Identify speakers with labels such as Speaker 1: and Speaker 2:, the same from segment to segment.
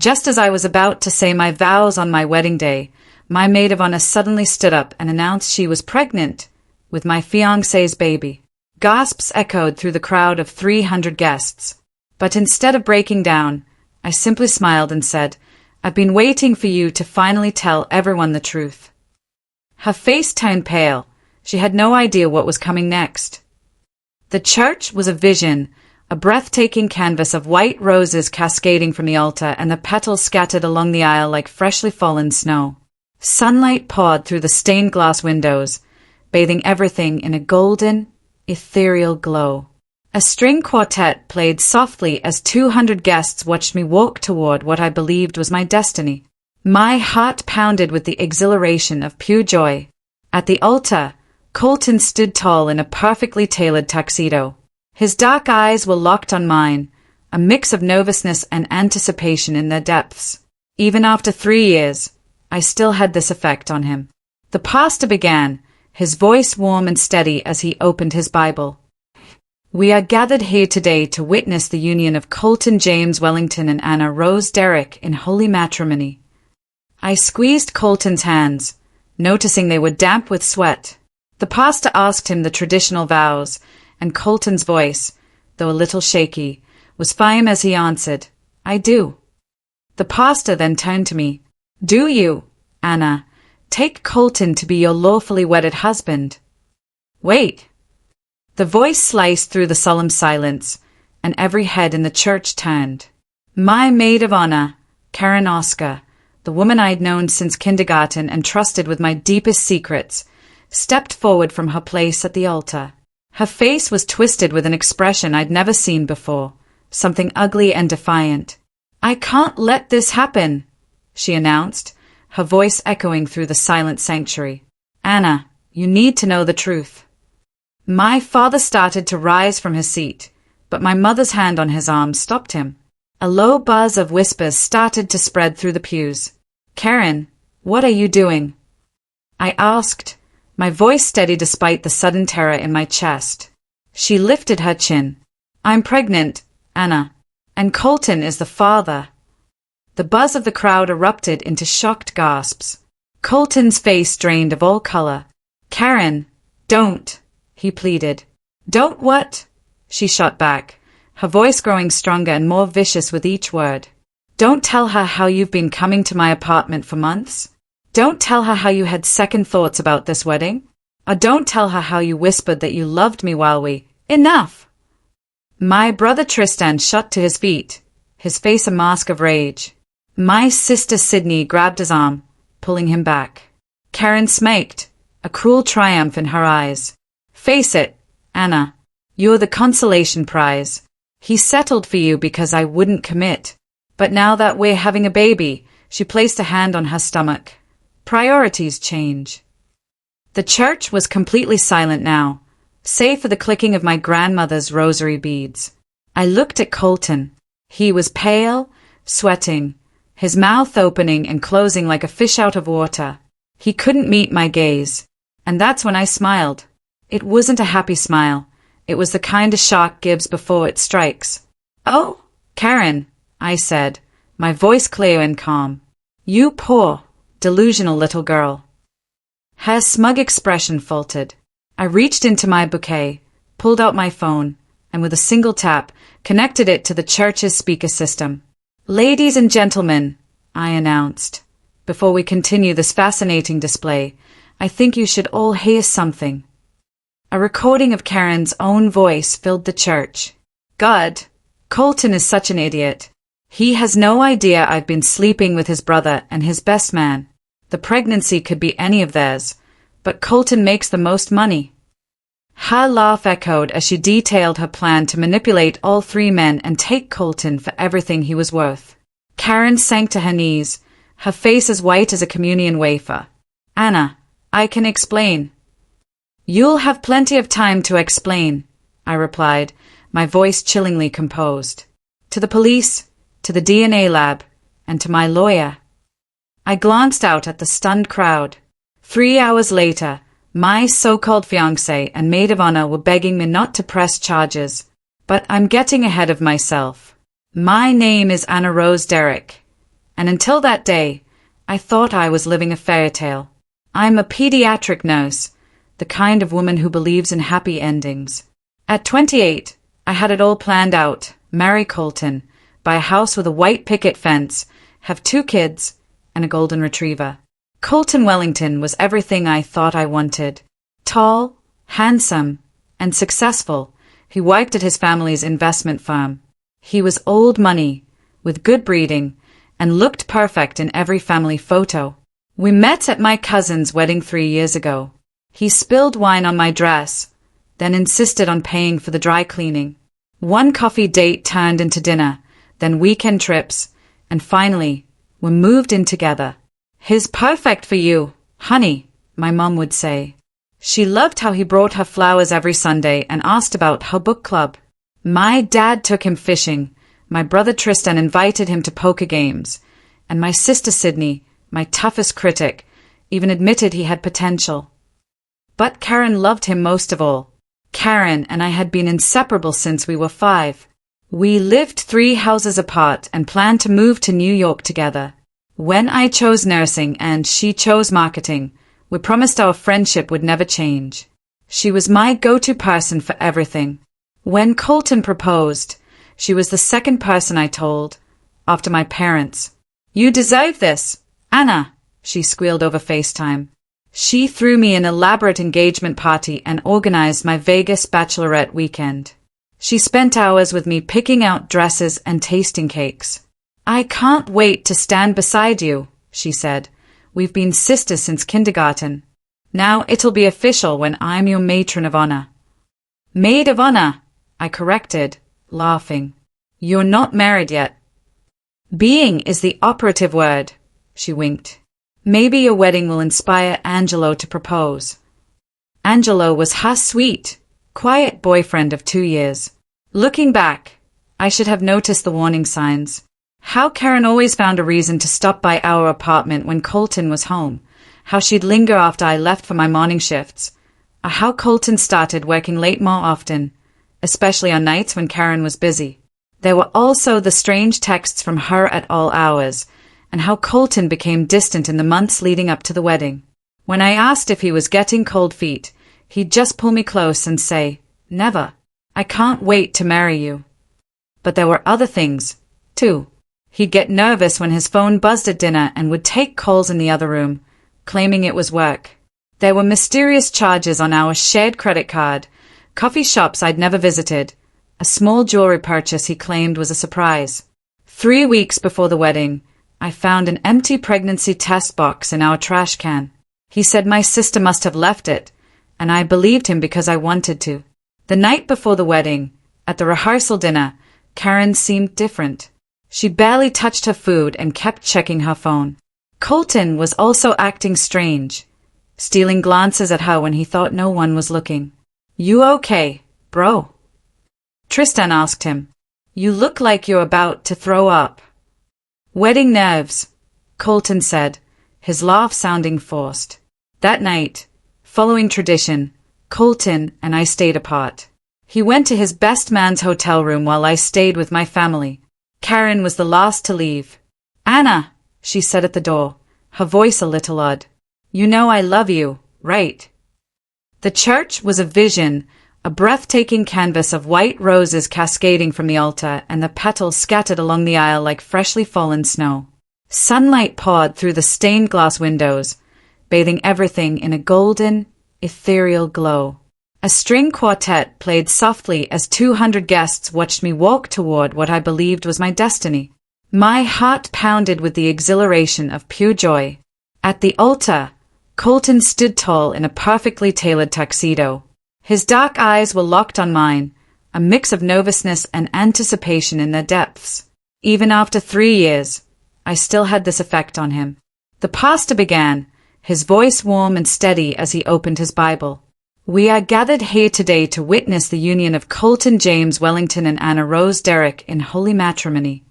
Speaker 1: Just as I was about to say my vows on my wedding day, my maid of honor suddenly stood up and announced she was pregnant with my fiancé's baby. Gasps echoed through the crowd of 300 guests. But instead of breaking down, I simply smiled and said, "I've been waiting for you to finally tell everyone the truth." Her face turned pale. She had no idea what was coming next. The church was a vision, a breathtaking canvas of white roses cascading from the altar and the petals scattered along the aisle like freshly fallen snow. Sunlight poured through the stained glass windows, bathing everything in a golden, ethereal glow. A string quartet played softly as 200 guests watched me walk toward what I believed was my destiny. My heart pounded with the exhilaration of pure joy. At the altar, Colton stood tall in a perfectly tailored tuxedo. His dark eyes were locked on mine, a mix of nervousness and anticipation in their depths. Even after 3 years, I still had this effect on him. The pastor began, his voice warm and steady as he opened his Bible. "We are gathered here today to witness the union of Colton James Wellington and Anna Rose Derrick in holy matrimony." I squeezed Colton's hands, noticing they were damp with sweat. The pastor asked him the traditional vows, and Colton's voice, though a little shaky, was firm as he answered, "I do." The pastor then turned to me. "Do you, Anna, take Colton to be your lawfully wedded husband?" "Wait." The voice sliced through the solemn silence, and every head in the church turned. My maid of honor, Karen Oscar, the woman I'd known since kindergarten and trusted with my deepest secrets, stepped forward from her place at the altar. Her face was twisted with an expression I'd never seen before, something ugly and defiant. "I can't let this happen," she announced, her voice echoing through the silent sanctuary. "Anna, you need to know the truth." My father started to rise from his seat, but my mother's hand on his arm stopped him. A low buzz of whispers started to spread through the pews. "Karen, what are you doing?" I asked, my voice steady despite the sudden terror in my chest. She lifted her chin. "I'm pregnant, Anna, and Colton is the father." The buzz of the crowd erupted into shocked gasps. Colton's face drained of all color. "Karen, don't," he pleaded. "Don't what?" she shot back, her voice growing stronger and more vicious with each word. "Don't tell her how you've been coming to my apartment for months? Don't tell her how you had second thoughts about this wedding? Or don't tell her how you whispered that you loved me while we— Enough!" My brother Tristan shot to his feet, his face a mask of rage. My sister Sydney grabbed his arm, pulling him back. Karen smirked, a cruel triumph in her eyes. "Face it, Anna, you're the consolation prize. He settled for you because I wouldn't commit. But now that we're having a baby," she placed a hand on her stomach. "Priorities change." The church was completely silent now, save for the clicking of my grandmother's rosary beads. I looked at Colton. He was pale, sweating, his mouth opening and closing like a fish out of water. He couldn't meet my gaze, and that's when I smiled. It wasn't a happy smile. It was the kind a shark gives before it strikes. "Oh, Karen," I said, my voice clear and calm. "You poor, delusional little girl." Her smug expression faltered. I reached into my bouquet, pulled out my phone, and with a single tap, connected it to the church's speaker system. "Ladies and gentlemen," I announced, "before we continue this fascinating display, I think you should all hear something." A recording of Karen's own voice filled the church. "God, Colton is such an idiot. He has no idea I've been sleeping with his brother and his best man. The pregnancy could be any of theirs, but Colton makes the most money." Her laugh echoed as she detailed her plan to manipulate all 3 men and take Colton for everything he was worth. Karen sank to her knees, her face as white as a communion wafer. "Anna, I can explain." "You'll have plenty of time to explain," I replied, my voice chillingly composed. "To the police, to the DNA lab, and to my lawyer." I glanced out at the stunned crowd. 3 hours later, my so-called fiancé and maid of honor were begging me not to press charges. But I'm getting ahead of myself. My name is Anna Rose Derrick, and until that day, I thought I was living a fairy tale. I'm a pediatric nurse, the kind of woman who believes in happy endings. At 28, I had it all planned out: marry Colton, buy a house with a white picket fence, have 2 kids, and a golden retriever. Colton Wellington was everything I thought I wanted. Tall, handsome, and successful, he worked at his family's investment firm. He was old money, with good breeding, and looked perfect in every family photo. We met at my cousin's wedding 3 years ago. He spilled wine on my dress, then insisted on paying for the dry cleaning. One coffee date turned into dinner, then weekend trips, and finally, we moved in together. "He's perfect for you, honey," my mom would say. She loved how he brought her flowers every Sunday and asked about her book club. My dad took him fishing, my brother Tristan invited him to poker games, and my sister Sydney, my toughest critic, even admitted he had potential. But Karen loved him most of all. Karen and I had been inseparable since we were 5. We lived 3 houses apart and planned to move to New York together. When I chose nursing and she chose marketing, we promised our friendship would never change. She was my go-to person for everything. When Colton proposed, she was the second person I told, after my parents. "You deserve this, Anna," she squealed over FaceTime. She threw me an elaborate engagement party and organized my Vegas bachelorette weekend. She spent hours with me picking out dresses and tasting cakes. "I can't wait to stand beside you," she said. "We've been sisters since kindergarten. Now it'll be official when I'm your matron of honor." "Maid of honor," I corrected, laughing. "You're not married yet." "Being is the operative word," she winked. "Maybe your wedding will inspire Angelo to propose." Angelo was her sweet, quiet boyfriend of 2 years. Looking back, I should have noticed the warning signs. How Karen always found a reason to stop by our apartment when Colton was home. How she'd linger after I left for my morning shifts. Or how Colton started working late more often, especially on nights when Karen was busy. There were also the strange texts from her at all hours, and how Colton became distant in the months leading up to the wedding. When I asked if he was getting cold feet, he'd just pull me close and say, "Never. I can't wait to marry you." But there were other things, too. He'd get nervous when his phone buzzed at dinner and would take calls in the other room, claiming it was work. There were mysterious charges on our shared credit card, coffee shops I'd never visited, a small jewelry purchase he claimed was a surprise. 3 weeks before the wedding, I found an empty pregnancy test box in our trash can. He said my sister must have left it, and I believed him because I wanted to. The night before the wedding, at the rehearsal dinner, Karen seemed different. She barely touched her food and kept checking her phone. Colton was also acting strange, stealing glances at her when he thought no one was looking. "You okay, bro?" Tristan asked him. "You look like you're about to throw up." "Wedding nerves," Colton said, his laugh sounding forced. That night, following tradition, Colton and I stayed apart. He went to his best man's hotel room while I stayed with my family. Karen was the last to leave. "Anna," she said at the door, her voice a little odd. "You know I love you, right?" The church was a vision, a breathtaking canvas of white roses cascading from the altar and the petals scattered along the aisle like freshly fallen snow. Sunlight poured through the stained glass windows, bathing everything in a golden, ethereal glow. A string quartet played softly as 200 guests watched me walk toward what I believed was my destiny. My heart pounded with the exhilaration of pure joy. At the altar, Colton stood tall in a perfectly tailored tuxedo. His dark eyes were locked on mine, a mix of nervousness and anticipation in their depths. Even after 3 years, I still had this effect on him. The pastor began, his voice warm and steady as he opened his Bible. "We are gathered here today to witness the union of Colton James Wellington and Anna Rose Derrick in holy matrimony."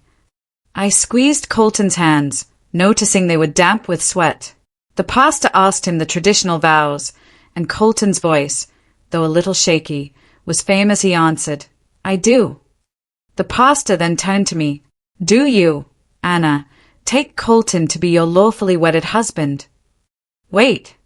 Speaker 1: I squeezed Colton's hands, noticing they were damp with sweat. The pastor asked him the traditional vows, and Colton's voice, though a little shaky, was firm as he answered, "I do." The pastor then turned to me. "Do you, Anna, take Colton to be your lawfully wedded husband. Wait.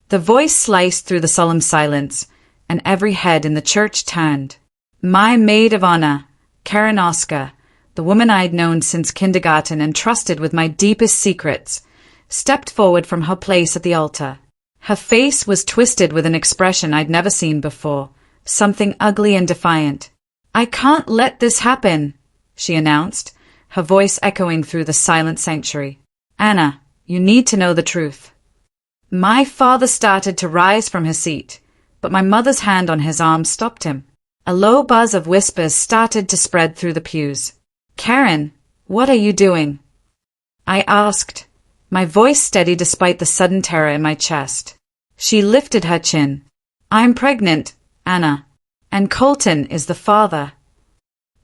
Speaker 1: The voice sliced through the solemn silence, and every head in the church turned. My maid of honor, Karen Oscar, the woman I'd known since kindergarten and trusted with my deepest secrets, stepped forward from her place at the altar. Her face was twisted with an expression I'd never seen before, something ugly and defiant. I can't let this happen, she announced, her voice echoing through the silent sanctuary. Anna, you need to know the truth. My father started to rise from his seat, but my mother's hand on his arm stopped him. A low buzz of whispers started to spread through the pews. Karen, what are you doing? I asked, my voice steady despite the sudden terror in my chest. She lifted her chin. I'm pregnant, Anna, and Colton is the father.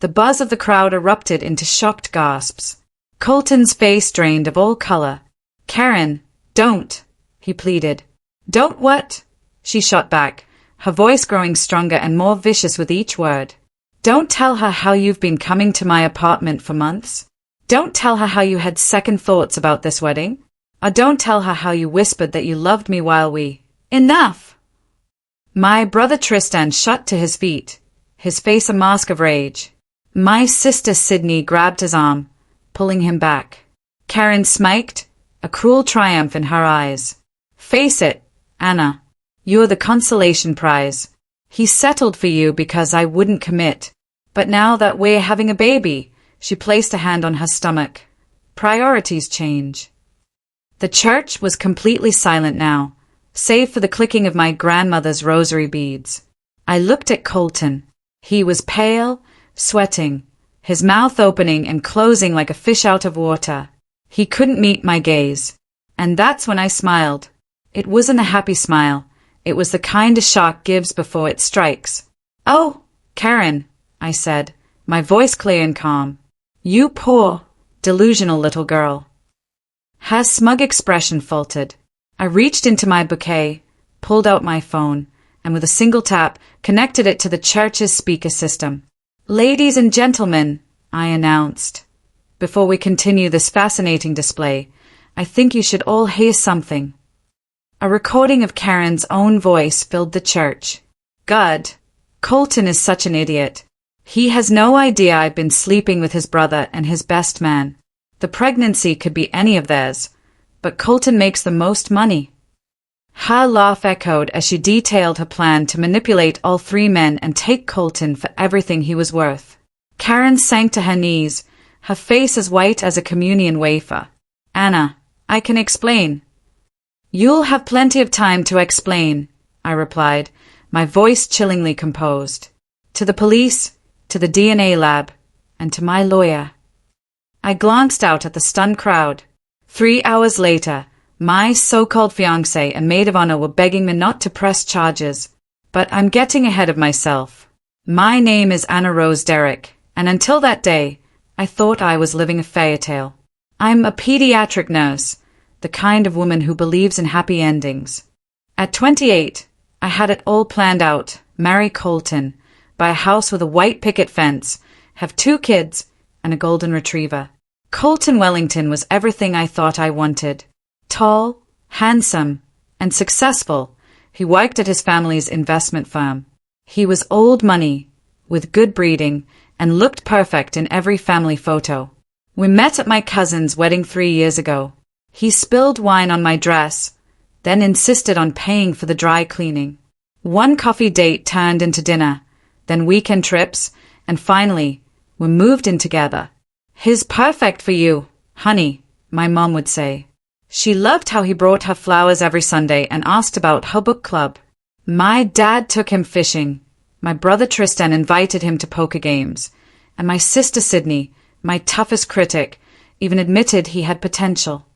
Speaker 1: The buzz of the crowd erupted into shocked gasps. Colton's face drained of all color. Karen, don't, he pleaded. Don't what? She shot back, her voice growing stronger and more vicious with each word. Don't tell her how you've been coming to my apartment for months. Don't tell her how you had second thoughts about this wedding. Or don't tell her how you whispered that you loved me while we— Enough! My brother Tristan shot to his feet, his face a mask of rage. My sister Sydney grabbed his arm, pulling him back. Karen smiled, a cruel triumph in her eyes. Face it, Anna. You're the consolation prize. He settled for you because I wouldn't commit. But now that we're having a baby, she placed a hand on her stomach. Priorities change. The church was completely silent now, save for the clicking of my grandmother's rosary beads. I looked at Colton. He was pale, sweating, his mouth opening and closing like a fish out of water. He couldn't meet my gaze. And that's when I smiled. It wasn't a happy smile. It was the kind a shock gives before it strikes. Oh, Karen, I said, my voice clear and calm. You poor, delusional little girl. Her smug expression faltered. I reached into my bouquet, pulled out my phone, and with a single tap, connected it to the church's speaker system. Ladies and gentlemen, I announced. Before we continue this fascinating display, I think you should all hear something. A recording of Karen's own voice filled the church. God, Colton is such an idiot. He has no idea I've been sleeping with his brother and his best man. The pregnancy could be any of theirs, but Colton makes the most money. Her laugh echoed as she detailed her plan to manipulate all three men and take Colton for everything he was worth. Karen sank to her knees, her face as white as a communion wafer. Anna, I can explain. You'll have plenty of time to explain, I replied, my voice chillingly composed. To the police, to the DNA lab, and to my lawyer. I glanced out at the stunned crowd. 3 hours later, my so-called fiancé and maid of honor were begging me not to press charges. But I'm getting ahead of myself. My name is Anna Rose Derrick, and until that day, I thought I was living a fairy tale. I'm a pediatric nurse, the kind of woman who believes in happy endings. At 28, I had it all planned out, marry Colton, buy a house with a white picket fence, have 2 kids, and a golden retriever. Colton Wellington was everything I thought I wanted. Tall, handsome, and successful, he worked at his family's investment firm. He was old money, with good breeding, and looked perfect in every family photo. We met at my cousin's wedding 3 years ago. He spilled wine on my dress, then insisted on paying for the dry cleaning. One coffee date turned into dinner, then weekend trips, and finally, we moved in together. He's perfect for you, honey, my mom would say. She loved how he brought her flowers every Sunday and asked about her book club. My dad took him fishing. My brother Tristan invited him to poker games. And my sister Sydney, my toughest critic, even admitted he had potential.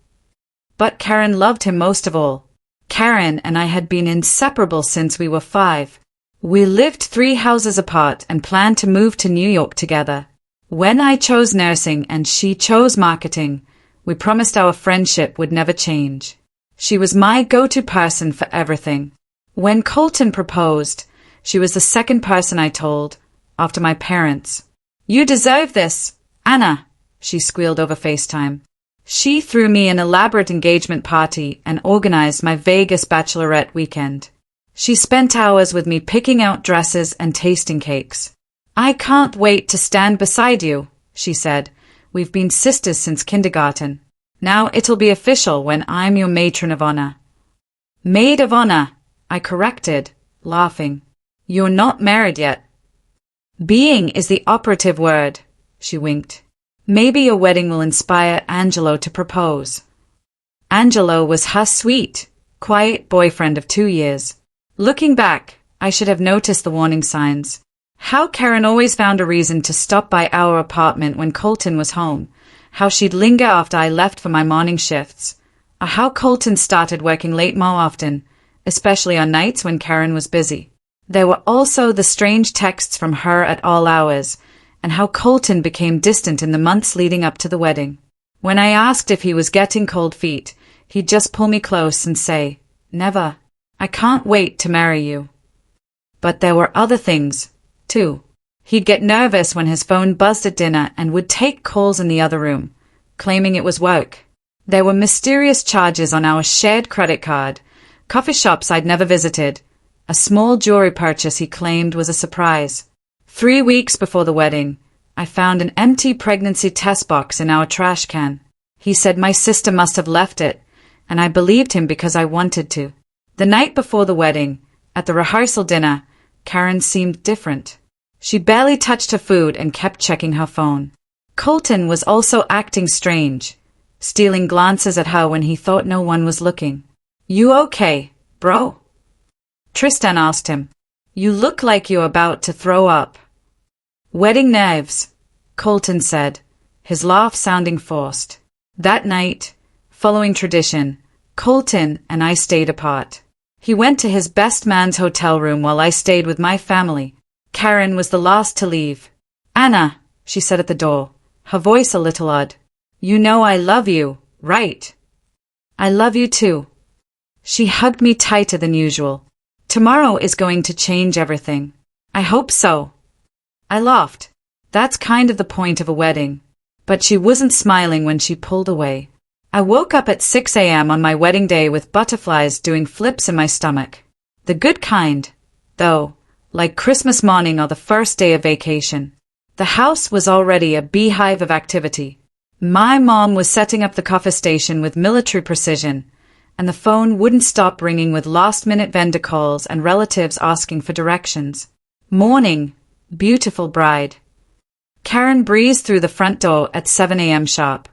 Speaker 1: But Karen loved him most of all. Karen and I had been inseparable since we were 5. We lived 3 houses apart and planned to move to New York together. When I chose nursing and she chose marketing, we promised our friendship would never change. She was my go-to person for everything. When Colton proposed, she was the second person I told, after my parents. You deserve this, Anna, she squealed over FaceTime. She threw me an elaborate engagement party and organized my Vegas bachelorette weekend. She spent hours with me picking out dresses and tasting cakes. "I can't wait to stand beside you," she said. "We've been sisters since kindergarten. Now it'll be official when I'm your matron of honor." "Maid of honor," I corrected, laughing. "You're not married yet." "Being is the operative word," she winked. "Maybe your wedding will inspire Angelo to propose." Angelo was her sweet, quiet boyfriend of 2 years. Looking back, I should have noticed the warning signs. How Karen always found a reason to stop by our apartment when Colton was home, how she'd linger after I left for my morning shifts, or how Colton started working late more often, especially on nights when Karen was busy. There were also the strange texts from her at all hours, and how Colton became distant in the months leading up to the wedding. When I asked if he was getting cold feet, he'd just pull me close and say, "Never. I can't wait to marry you." But there were other things, too. He'd get nervous when his phone buzzed at dinner and would take calls in the other room, claiming it was work. There were mysterious charges on our shared credit card, coffee shops I'd never visited, a small jewelry purchase he claimed was a surprise. 3 weeks before the wedding, I found an empty pregnancy test box in our trash can. He said my sister must have left it, and I believed him because I wanted to. The night before the wedding, at the rehearsal dinner, Karen seemed different. She barely touched her food and kept checking her phone. Colton was also acting strange, stealing glances at her when he thought no one was looking. "You okay, bro?" Tristan asked him. "You look like you're about to throw up." "Wedding nerves," Colton said, his laugh sounding forced. That night, following tradition, Colton and I stayed apart. He went to his best man's hotel room while I stayed with my family. Karen was the last to leave. "Anna," she said at the door, her voice a little odd. "You know I love you, right?" "I love you too." She hugged me tighter than usual. "Tomorrow is going to change everything." "I hope so." I laughed. That's kind of the point of a wedding. But she wasn't smiling when she pulled away. I woke up at 6 a.m. on my wedding day with butterflies doing flips in my stomach. The good kind, though, like Christmas morning or the first day of vacation. The house was already a beehive of activity. My mom was setting up the coffee station with military precision, and the phone wouldn't stop ringing with last-minute vendor calls and relatives asking for directions. "Morning, beautiful bride." Karen breezed through the front door at 7 a.m. sharp,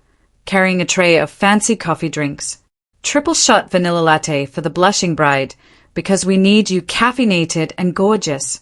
Speaker 1: carrying a tray of fancy coffee drinks. "Triple shot vanilla latte for the blushing bride, because we need you caffeinated and gorgeous."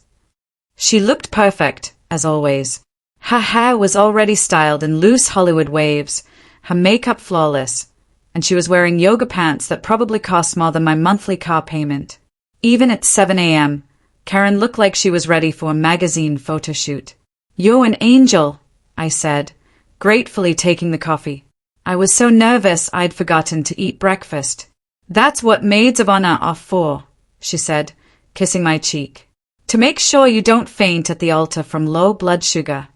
Speaker 1: She looked perfect, as always. Her hair was already styled in loose Hollywood waves, her makeup flawless, and she was wearing yoga pants that probably cost more than my monthly car payment. Even at 7 a.m., Karen looked like she was ready for a magazine photo shoot. "You're an angel," I said, gratefully taking the coffee. I was so nervous I'd forgotten to eat breakfast. "That's what maids of honor are for," she said, kissing my cheek. "To make sure you don't faint at the altar from low blood sugar."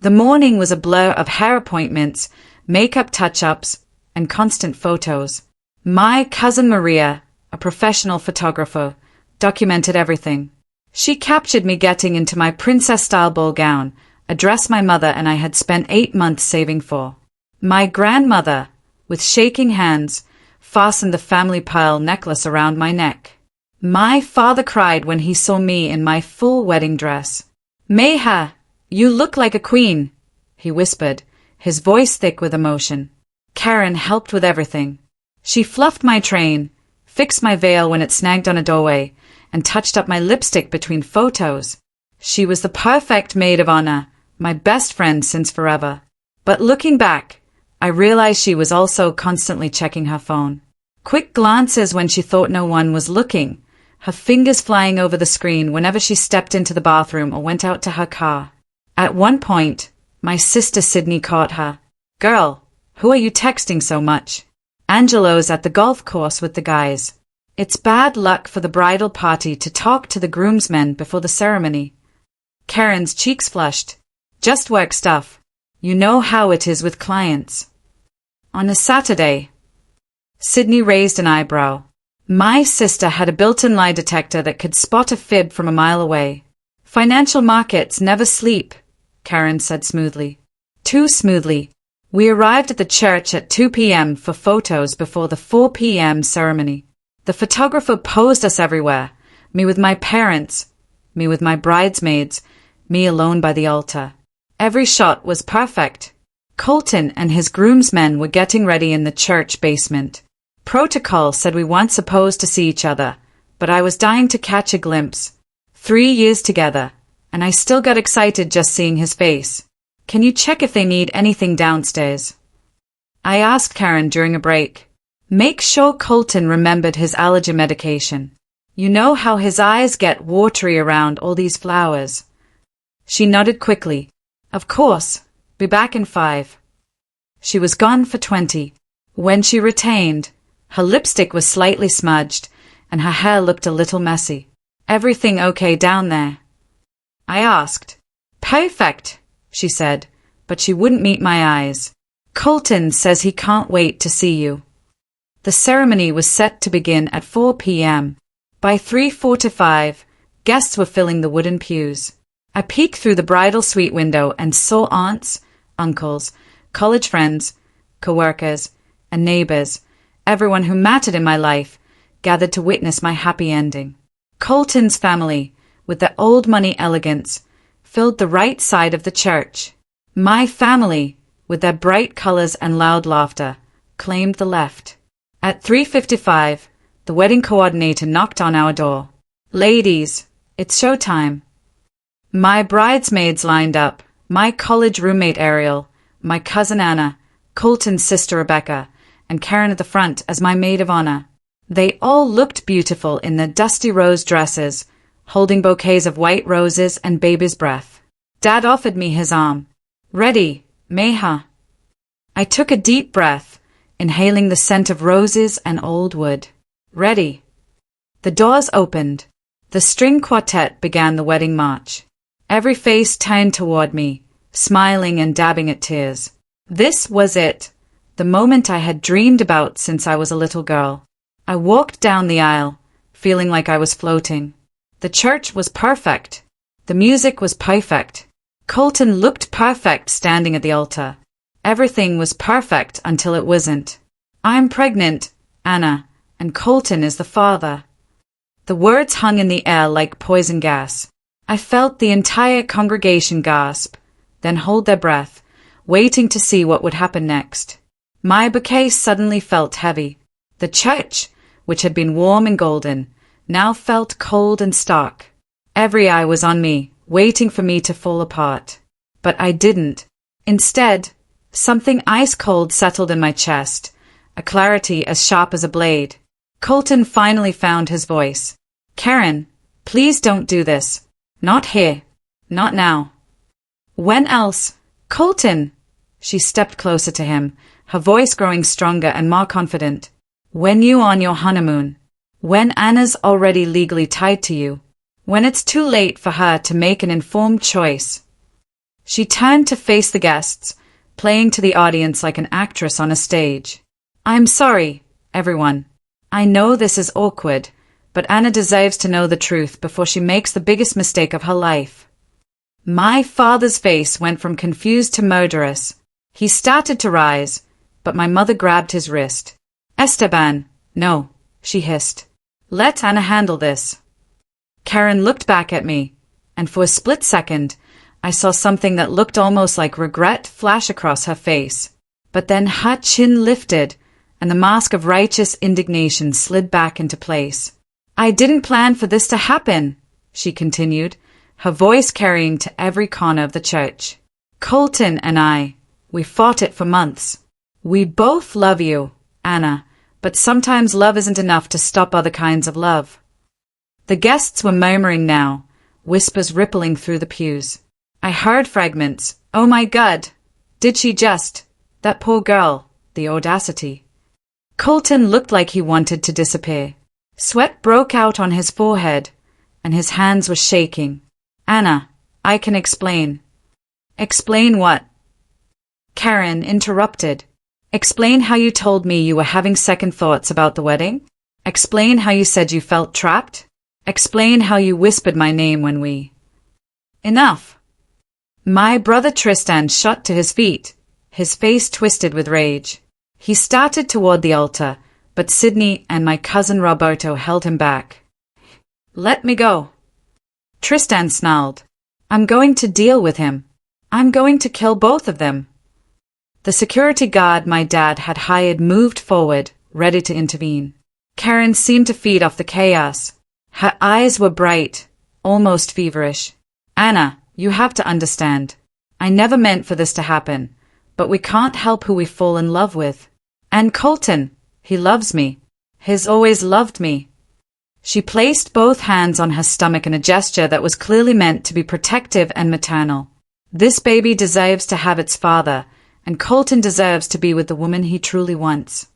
Speaker 1: The morning was a blur of hair appointments, makeup touch-ups, and constant photos. My cousin Maria, a professional photographer, documented everything. She captured me getting into my princess-style ball gown, a dress my mother and I had spent 8 months saving for. My grandmother, with shaking hands, fastened the family pearl necklace around my neck. My father cried when he saw me in my full wedding dress. "Mayha, you look like a queen," he whispered, his voice thick with emotion. Karen helped with everything. She fluffed my train, fixed my veil when it snagged on a doorway, and touched up my lipstick between photos. She was the perfect maid of honor, my best friend since forever. But looking back, I realized she was also constantly checking her phone. Quick glances when she thought no one was looking, her fingers flying over the screen whenever she stepped into the bathroom or went out to her car. At one point, my sister Sydney caught her. "Girl, who are you texting so much?" "Angelo's at the golf course with the guys." It's bad luck for the bridal party to talk to the groomsmen before the ceremony. Karen's cheeks flushed. "Just work stuff. You know how it is with clients." On a Saturday. Sydney raised an eyebrow. My sister had a built-in lie detector that could spot a fib from a mile away. Financial markets never sleep, Karen said smoothly. Too smoothly. We arrived at the church at 2 p.m. for photos before the 4 p.m. ceremony. The photographer posed us everywhere. Me with my parents, me with my bridesmaids, me alone by the altar. Every shot was perfect. Colton and his groomsmen were getting ready in the church basement. Protocol said we weren't supposed to see each other, but I was dying to catch a glimpse. 3 years together, and I still got excited just seeing his face. Can you check if they need anything downstairs? I asked Karen during a break. Make sure Colton remembered his allergy medication. You know how his eyes get watery around all these flowers. She nodded quickly. Of course. Be back in 5. She was gone for 20. When she returned, her lipstick was slightly smudged, and her hair looked a little messy. Everything okay down there? I asked. Perfect, she said, but she wouldn't meet my eyes. Colton says he can't wait to see you. The ceremony was set to begin at 4 p.m. By 3:45, guests were filling the wooden pews. I peeked through the bridal suite window and saw aunts, uncles, college friends, co-workers, and neighbors, everyone who mattered in my life, gathered to witness my happy ending. Colton's family, with their old money elegance, filled the right side of the church. My family, with their bright colors and loud laughter, claimed the left. At 3:55, the wedding coordinator knocked on our door. Ladies, it's showtime. My bridesmaids lined up, my college roommate Ariel, my cousin Anna, Colton's sister Rebecca, and Karen at the front as my maid of honor. They all looked beautiful in their dusty rose dresses, holding bouquets of white roses and baby's breath. Dad offered me his arm. Ready, Meha. I took a deep breath, inhaling the scent of roses and old wood. Ready. The doors opened. The string quartet began the wedding march. Every face turned toward me, smiling and dabbing at tears. This was it, the moment I had dreamed about since I was a little girl. I walked down the aisle, feeling like I was floating. The church was perfect. The music was perfect. Colton looked perfect standing at the altar. Everything was perfect until it wasn't. I'm pregnant, Anna, and Colton is the father. The words hung in the air like poison gas. I felt the entire congregation gasp, then hold their breath, waiting to see what would happen next. My bouquet suddenly felt heavy. The church, which had been warm and golden, now felt cold and stark. Every eye was on me, waiting for me to fall apart. But I didn't. Instead, something ice-cold settled in my chest, a clarity as sharp as a blade. Colton finally found his voice. Karen, please don't do this. Not here. Not now. When else? Colton! She stepped closer to him, her voice growing stronger and more confident. When you on your honeymoon. When Anna's already legally tied to you. When it's too late for her to make an informed choice. She turned to face the guests, playing to the audience like an actress on a stage. I'm sorry, everyone. I know this is awkward, but Anna deserves to know the truth before she makes the biggest mistake of her life. My father's face went from confused to murderous. He started to rise, but my mother grabbed his wrist. Esteban, no, she hissed. Let Anna handle this. Karen looked back at me, and for a split second, I saw something that looked almost like regret flash across her face. But then her chin lifted, and the mask of righteous indignation slid back into place. I didn't plan for this to happen, she continued, her voice carrying to every corner of the church. Colton and I, we fought it for months. We both love you, Anna, but sometimes love isn't enough to stop other kinds of love. The guests were murmuring now, whispers rippling through the pews. I heard fragments. Oh my God! Did she just? That poor girl, the audacity. Colton looked like he wanted to disappear. Sweat broke out on his forehead, and his hands were shaking. Anna, I can explain. Explain what? Karen interrupted. Explain how you told me you were having second thoughts about the wedding. Explain how you said you felt trapped. Explain how you whispered my name when we... Enough. My brother Tristan shot to his feet, his face twisted with rage. He started toward the altar, but Sydney and my cousin Roberto held him back. Let me go. Tristan snarled. I'm going to deal with him. I'm going to kill both of them. The security guard my dad had hired moved forward, ready to intervene. Karen seemed to feed off the chaos. Her eyes were bright, almost feverish. Anna, you have to understand. I never meant for this to happen, but we can't help who we fall in love with. And Colton, he loves me. He's always loved me. She placed both hands on her stomach in a gesture that was clearly meant to be protective and maternal. This baby deserves to have its father, and Colton deserves to be with the woman he truly wants.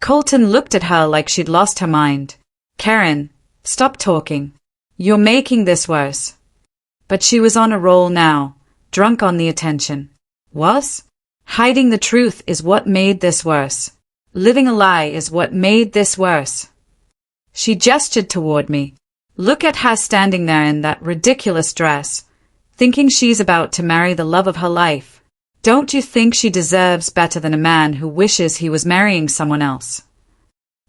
Speaker 1: Colton looked at her like she'd lost her mind. Karen, stop talking. You're making this worse. But she was on a roll now, drunk on the attention. Was? Hiding the truth is what made this worse. Living a lie is what made this worse. She gestured toward me. Look at her standing there in that ridiculous dress, thinking she's about to marry the love of her life. Don't you think she deserves better than a man who wishes he was marrying someone else?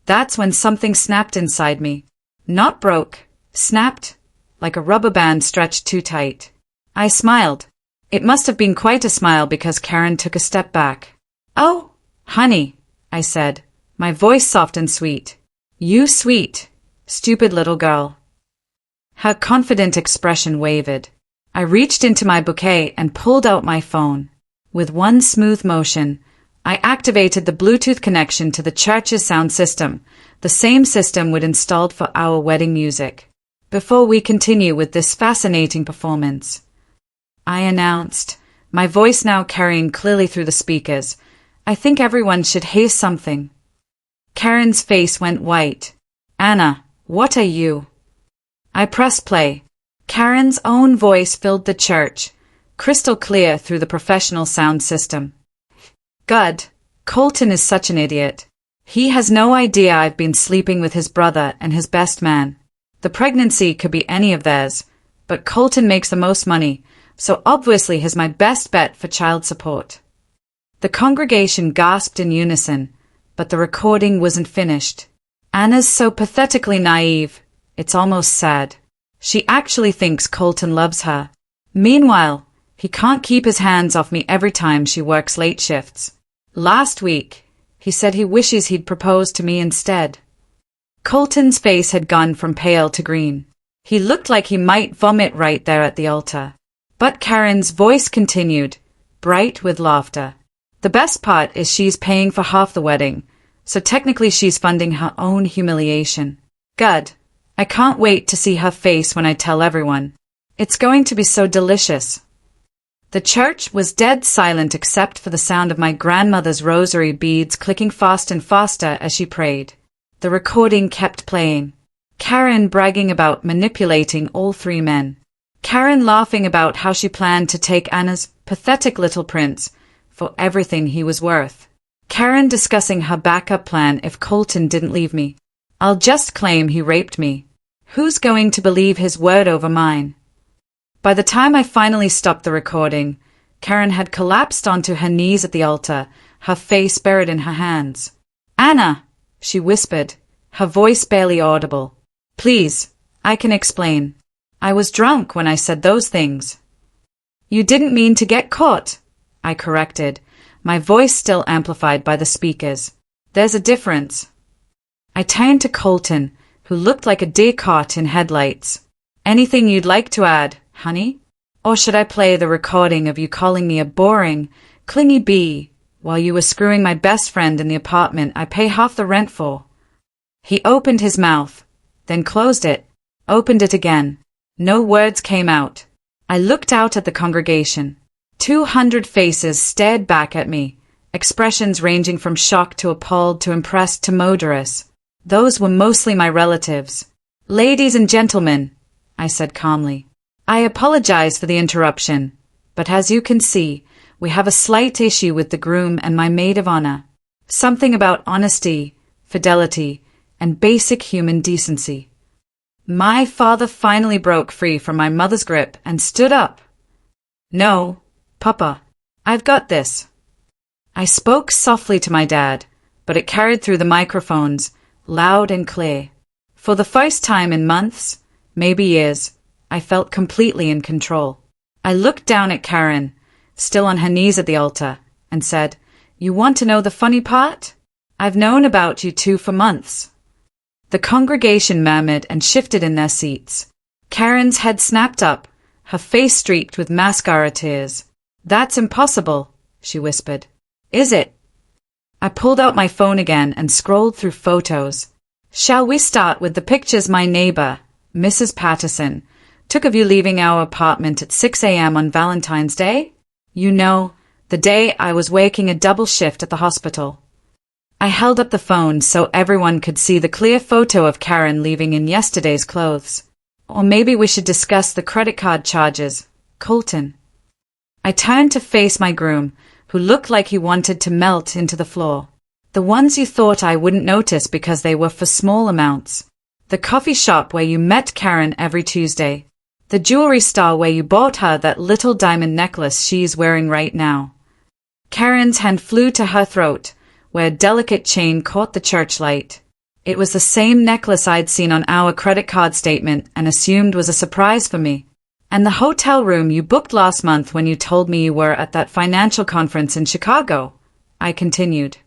Speaker 1: That's when something snapped inside me. Not broke, snapped, like a rubber band stretched too tight. I smiled. It must have been quite a smile because Karen took a step back. Oh, honey, I said, my voice soft and sweet. You sweet, stupid little girl. Her confident expression wavered. I reached into my bouquet and pulled out my phone. With one smooth motion, I activated the Bluetooth connection to the church's sound system, the same system we'd installed for our wedding music. Before we continue with this fascinating performance, I announced, my voice now carrying clearly through the speakers, I think everyone should hear something. Karen's face went white. Anna, what are you? I pressed play. Karen's own voice filled the church, crystal clear through the professional sound system. God, Colton is such an idiot. He has no idea I've been sleeping with his brother and his best man. The pregnancy could be any of theirs, but Colton makes the most money, so obviously he's my best bet for child support. The congregation gasped in unison, but the recording wasn't finished. Anna's so pathetically naive, it's almost sad. She actually thinks Colton loves her. Meanwhile, he can't keep his hands off me every time she works late shifts. Last week, he said he wishes he'd proposed to me instead. Colton's face had gone from pale to green. He looked like he might vomit right there at the altar. But Karen's voice continued, bright with laughter. The best part is she's paying for half the wedding, so technically she's funding her own humiliation. God, I can't wait to see her face when I tell everyone. It's going to be so delicious. The church was dead silent except for the sound of my grandmother's rosary beads clicking fast and faster as she prayed. The recording kept playing. Karen bragging about manipulating all three men. Karen laughing about how she planned to take Anna's pathetic little prince for everything he was worth. Karen discussing her backup plan if Colton didn't leave me. I'll just claim he raped me. Who's going to believe his word over mine? By the time I finally stopped the recording, Karen had collapsed onto her knees at the altar, her face buried in her hands. Anna, she whispered, her voice barely audible. Please, I can explain. I was drunk when I said those things. You didn't mean to get caught, I corrected, my voice still amplified by the speakers. There's a difference. I turned to Colton, who looked like a deer caught in headlights. Anything you'd like to add, honey? Or should I play the recording of you calling me a boring, clingy bee while you were screwing my best friend in the apartment I pay half the rent for? He opened his mouth, then closed it, opened it again. No words came out. I looked out at the congregation. 200 faces stared back at me, expressions ranging from shocked to appalled to impressed to murderous. Those were mostly my relatives. Ladies and gentlemen, I said calmly, I apologize for the interruption, but as you can see, We have a slight issue with the groom and my maid of honor. Something about honesty, fidelity, and basic human decency. My father finally broke free from my mother's grip and stood up. No, Papa, I've got this. I spoke softly to my dad, but it carried through the microphones, loud and clear. For the first time in months, maybe years, I felt completely in control. I looked down at Karen, still on her knees at the altar, and said, "You want to know the funny part? I've known about you two for months." The congregation murmured and shifted in their seats. Karen's head snapped up, her face streaked with mascara tears. "That's impossible," she whispered. "Is it?" I pulled out my phone again and scrolled through photos. Shall we start with the pictures my neighbor, Mrs. Patterson, took of you leaving our apartment at 6 a.m. on Valentine's Day? You know, the day I was working a double shift at the hospital. I held up the phone so everyone could see the clear photo of Karen leaving in yesterday's clothes. Or maybe we should discuss the credit card charges, Colton. I turned to face my groom, who looked like he wanted to melt into the floor. The ones you thought I wouldn't notice because they were for small amounts. The coffee shop where you met Karen every Tuesday. The jewelry store where you bought her that little diamond necklace she's wearing right now. Karen's hand flew to her throat, where a delicate chain caught the church light. It was the same necklace I'd seen on our credit card statement and assumed was a surprise for me. And the hotel room you booked last month when you told me you were at that financial conference in Chicago, I continued.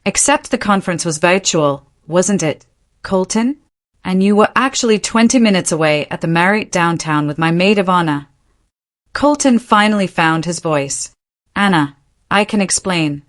Speaker 1: Except the conference was virtual, wasn't it, Colton? And you were actually 20 minutes away at the Marriott downtown with my maid of honor. Colton finally found his voice. Anna, I can explain.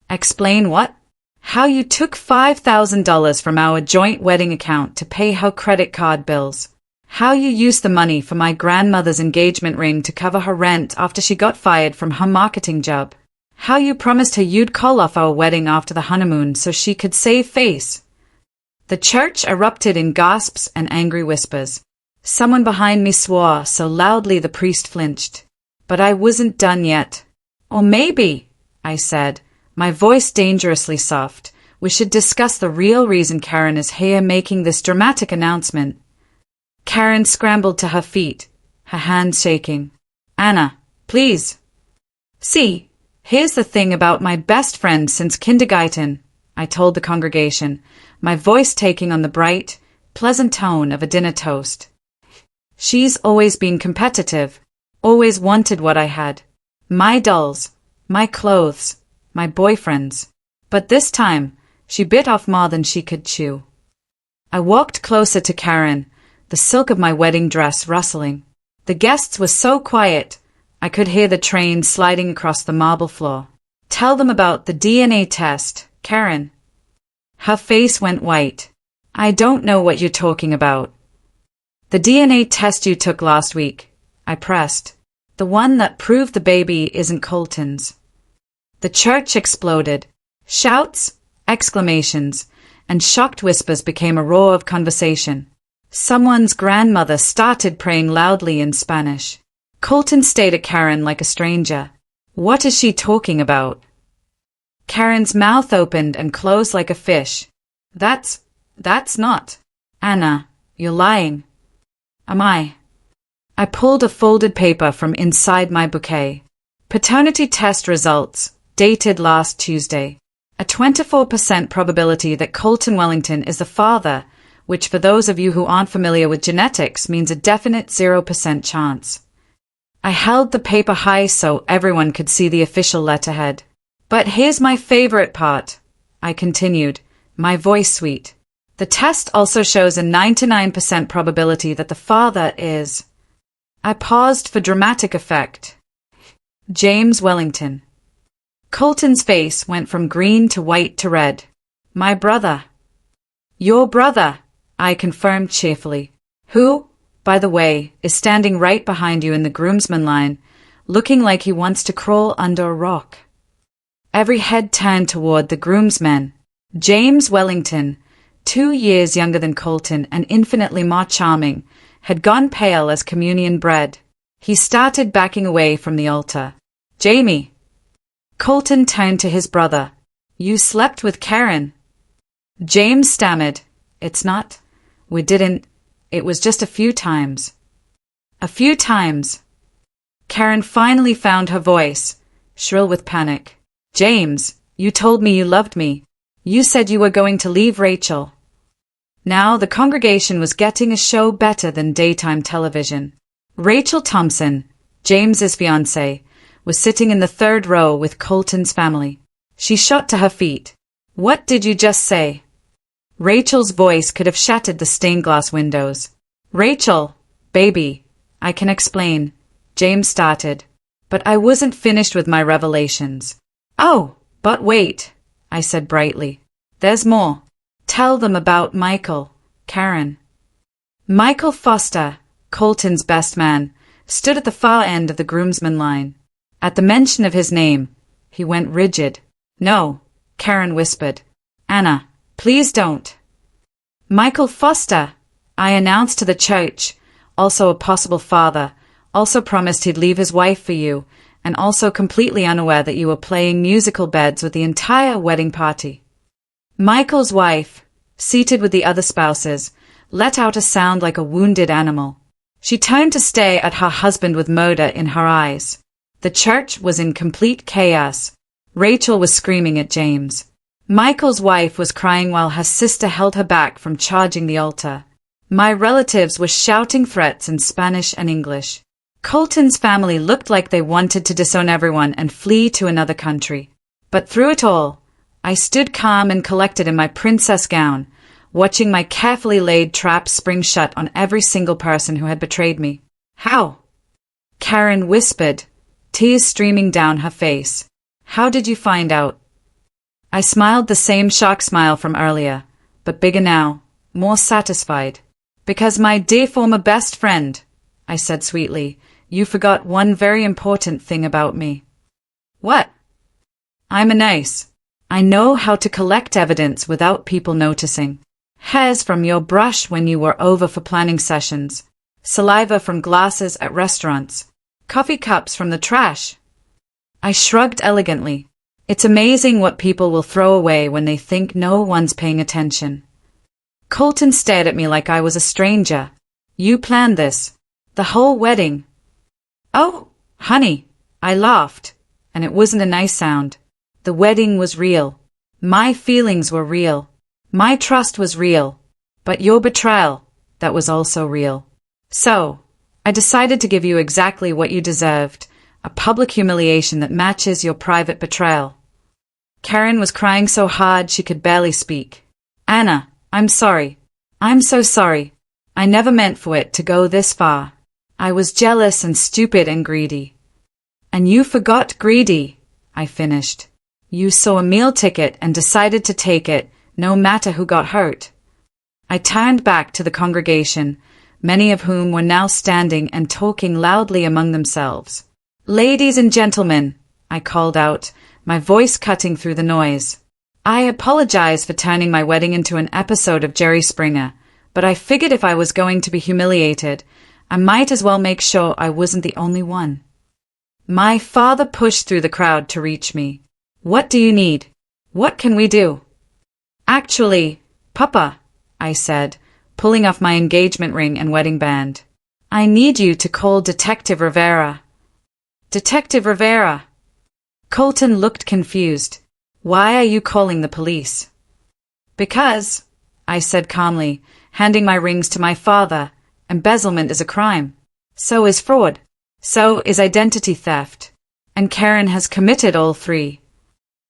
Speaker 1: Explain what? How you took $5,000 from our joint wedding account to pay her credit card bills. How you used the money for my grandmother's engagement ring to cover her rent after she got fired from her marketing job. How you promised her you'd call off our wedding after the honeymoon so she could save face. The church erupted in gasps and angry whispers. Someone behind me swore so loudly the priest flinched. But I wasn't done yet. Or maybe, I said, my voice dangerously soft, we should discuss the real reason Karen is here making this dramatic announcement. Karen scrambled to her feet, her hands shaking. Anna, please. See, here's the thing about my best friend since kindergarten, I told the congregation, my voice taking on the bright, pleasant tone of a dinner toast. She's always been competitive, always wanted what I had. My dolls, my clothes, my boyfriends. But this time, she bit off more than she could chew. I walked closer to Karen, the silk of my wedding dress rustling. The guests were so quiet, I could hear the train sliding across the marble floor. Tell them about the DNA test, Karen. Her face went white. I don't know what you're talking about. The DNA test you took last week, I pressed. The one that proved the baby isn't Colton's. The church exploded. Shouts, exclamations, and shocked whispers became a roar of conversation. Someone's grandmother started praying loudly in Spanish. Colton stared at Karen like a stranger. What is she talking about? Karen's mouth opened and closed like a fish. That's not. Anna, you're lying. Am I? I pulled a folded paper from inside my bouquet. Paternity test results, dated last Tuesday. A 24% probability that Colton Wellington is the father, which for those of you who aren't familiar with genetics means a definite 0% chance. I held the paper high so everyone could see the official letterhead. But here's my favorite part, I continued, my voice sweet. The test also shows a 99% probability that the father is... I paused for dramatic effect. James Wellington. Colton's face went from green to white to red. My brother. Your brother, I confirmed cheerfully. Who, by the way, is standing right behind you in the groomsman line, looking like he wants to crawl under a rock. Every head turned toward the groomsmen. James Wellington, 2 years younger than Colton and infinitely more charming, had gone pale as communion bread. He started backing away from the altar. Jamie, Colton turned to his brother. You slept with Karen? James stammered. It's not. We didn't. It was just a few times. A few times. Karen finally found her voice, shrill with panic. James, you told me you loved me. You said you were going to leave Rachel. Now the congregation was getting a show better than daytime television. Rachel Thompson, James's fiancée, was sitting in the third row with Colton's family. She shot to her feet. What did you just say? Rachel's voice could have shattered the stained glass windows. Rachel, baby, I can explain, James started. But I wasn't finished with my revelations. Oh, but wait, I said brightly. There's more. Tell them about Michael, Karen. Michael Foster, Colton's best man, stood at the far end of the groomsmen line. At the mention of his name, he went rigid. No, Karen whispered. Anna, please don't. Michael Foster, I announced to the church, also a possible father, also promised he'd leave his wife for you, and also completely unaware that you were playing musical beds with the entire wedding party. Michael's wife, seated with the other spouses, let out a sound like a wounded animal. She turned to stare at her husband with murder in her eyes. The church was in complete chaos. Rachel was screaming at James. Michael's wife was crying while her sister held her back from charging the altar. My relatives were shouting threats in Spanish and English. Colton's family looked like they wanted to disown everyone and flee to another country. But through it all, I stood calm and collected in my princess gown, watching my carefully laid traps spring shut on every single person who had betrayed me. How? Karen whispered, tears streaming down her face. How did you find out? I smiled the same shock smile from earlier, but bigger now, more satisfied. Because my dear former best friend, I said sweetly, you forgot one very important thing about me. What? I'm a nurse. I know how to collect evidence without people noticing. Hairs from your brush when you were over for planning sessions. Saliva from glasses at restaurants. Coffee cups from the trash. I shrugged elegantly. It's amazing what people will throw away when they think no one's paying attention. Colton stared at me like I was a stranger. You planned this. The whole wedding. Oh, honey, I laughed, and it wasn't a nice sound. The wedding was real. My feelings were real. My trust was real. But your betrayal, that was also real. So, I decided to give you exactly what you deserved, a public humiliation that matches your private betrayal. Karen was crying so hard she could barely speak. Anna, I'm sorry. I'm so sorry. I never meant for it to go this far. I was jealous and stupid and greedy. And you forgot greedy, I finished. You saw a meal ticket and decided to take it, no matter who got hurt. I turned back to the congregation, many of whom were now standing and talking loudly among themselves. Ladies and gentlemen, I called out, my voice cutting through the noise. I apologize for turning my wedding into an episode of Jerry Springer, but I figured if I was going to be humiliated, I might as well make sure I wasn't the only one. My father pushed through the crowd to reach me. What do you need? What can we do? Actually, Papa, I said, pulling off my engagement ring and wedding band. I need you to call Detective Rivera. Detective Rivera. Colton looked confused. Why are you calling the police? Because, I said calmly, handing my rings to my father, embezzlement is a crime. So is fraud. So is identity theft. And Karen has committed all three.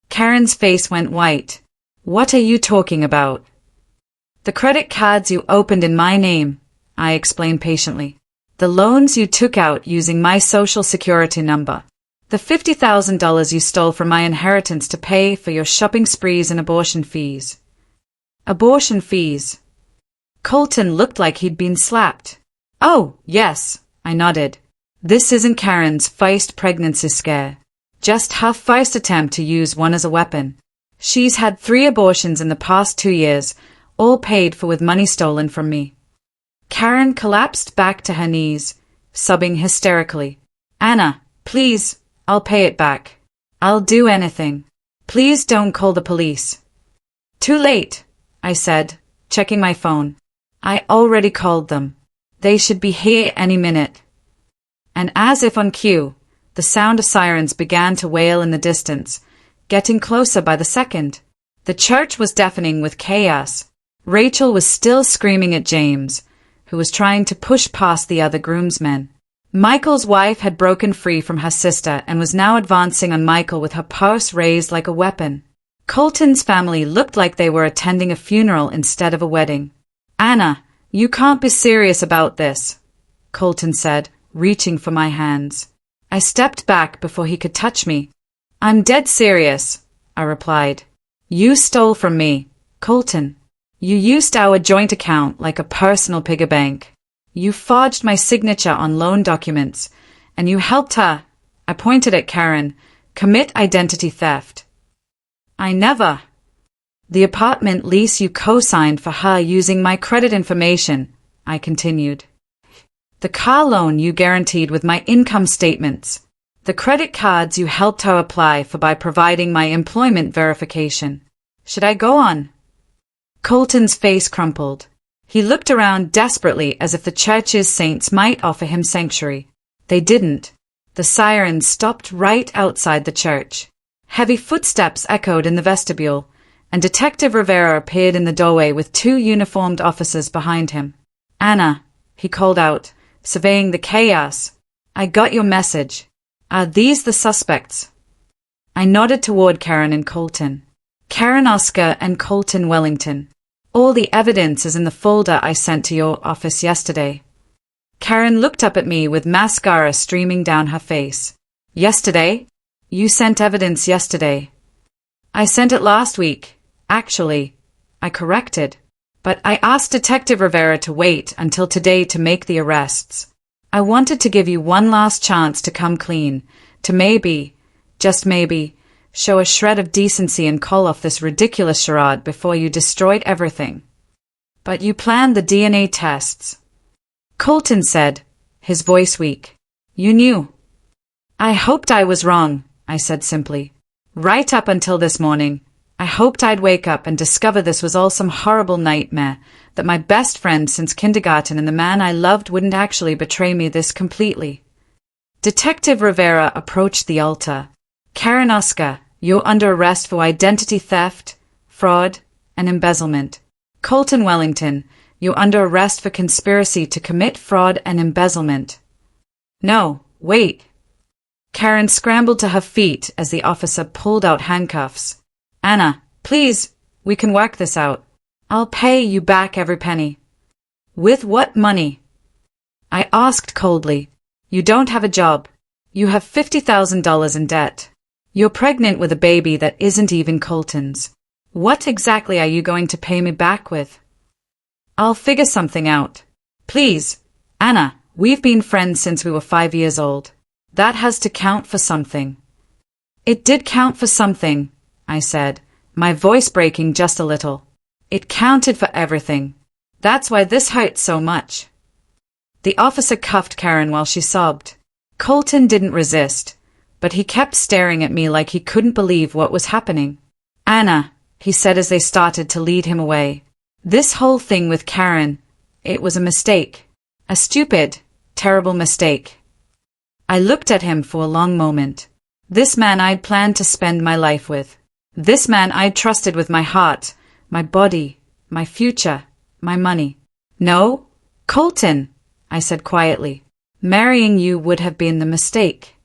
Speaker 1: Karen's face went white. What are you talking about? The credit cards you opened in my name, I explained patiently. The loans you took out using my social security number. The $50,000 you stole from my inheritance to pay for your shopping sprees and abortion fees. Abortion fees. Colton looked like he'd been slapped. Oh, yes, I nodded. This isn't Karen's first pregnancy scare. Just her first attempt to use one as a weapon. She's had 3 abortions in the past 2 years, all paid for with money stolen from me. Karen collapsed back to her knees, sobbing hysterically. Anna, please, I'll pay it back. I'll do anything. Please don't call the police. Too late, I said, checking my phone. I already called them. They should be here any minute. And as if on cue, the sound of sirens began to wail in the distance, getting closer by the second. The church was deafening with chaos. Rachel was still screaming at James, who was trying to push past the other groomsmen. Michael's wife had broken free from her sister and was now advancing on Michael with her purse raised like a weapon. Colton's family looked like they were attending a funeral instead of a wedding. Anna, you can't be serious about this, Colton said, reaching for my hands. I stepped back before he could touch me. I'm dead serious, I replied. You stole from me, Colton. You used our joint account like a personal piggy bank. You forged my signature on loan documents, and you helped her, I pointed at Karen, commit identity theft. I never. The apartment lease you co-signed for her using my credit information, I continued. The car loan you guaranteed with my income statements. The credit cards you helped her apply for by providing my employment verification. Should I go on? Colton's face crumpled. He looked around desperately as if the church's saints might offer him sanctuary. They didn't. The sirens stopped right outside the church. Heavy footsteps echoed in the vestibule, and Detective Rivera appeared in the doorway with 2 uniformed officers behind him. Anna, he called out, surveying the chaos. I got your message. Are these the suspects? I nodded toward Karen and Colton. Karen Oscar and Colton Wellington. All the evidence is in the folder I sent to your office yesterday. Karen looked up at me with mascara streaming down her face. Yesterday? You sent evidence yesterday. I sent it last week, actually, I corrected. But I asked Detective Rivera to wait until today to make the arrests. I wanted to give you one last chance to come clean, to maybe, just maybe, show a shred of decency and call off this ridiculous charade before you destroyed everything. But you planned the DNA tests. Colton said, his voice weak. You knew. I hoped I was wrong, I said simply. Right up until this morning, I hoped I'd wake up and discover this was all some horrible nightmare, that my best friend since kindergarten and the man I loved wouldn't actually betray me this completely. Detective Rivera approached the altar. Karen Oscar, you're under arrest for identity theft, fraud, and embezzlement. Colton Wellington, you're under arrest for conspiracy to commit fraud and embezzlement. No, wait. Karen scrambled to her feet as the officer pulled out handcuffs. Anna, please, we can work this out. I'll pay you back every penny. With what money? I asked coldly. You don't have a job. You have $50,000 in debt. You're pregnant with a baby that isn't even Colton's. What exactly are you going to pay me back with? I'll figure something out. Please, Anna, we've been friends since we were 5 years old. That has to count for something. It did count for something, I said, my voice breaking just a little. It counted for everything. That's why this hurts so much. The officer cuffed Karen while she sobbed. Colton didn't resist, but he kept staring at me like he couldn't believe what was happening. Anna, he said as they started to lead him away. This whole thing with Karen, it was a mistake. A stupid, terrible mistake. I looked at him for a long moment. This man I'd planned to spend my life with. This man I'd trusted with my heart, my body, my future, my money. No, Colton, I said quietly. Marrying you would have been the mistake.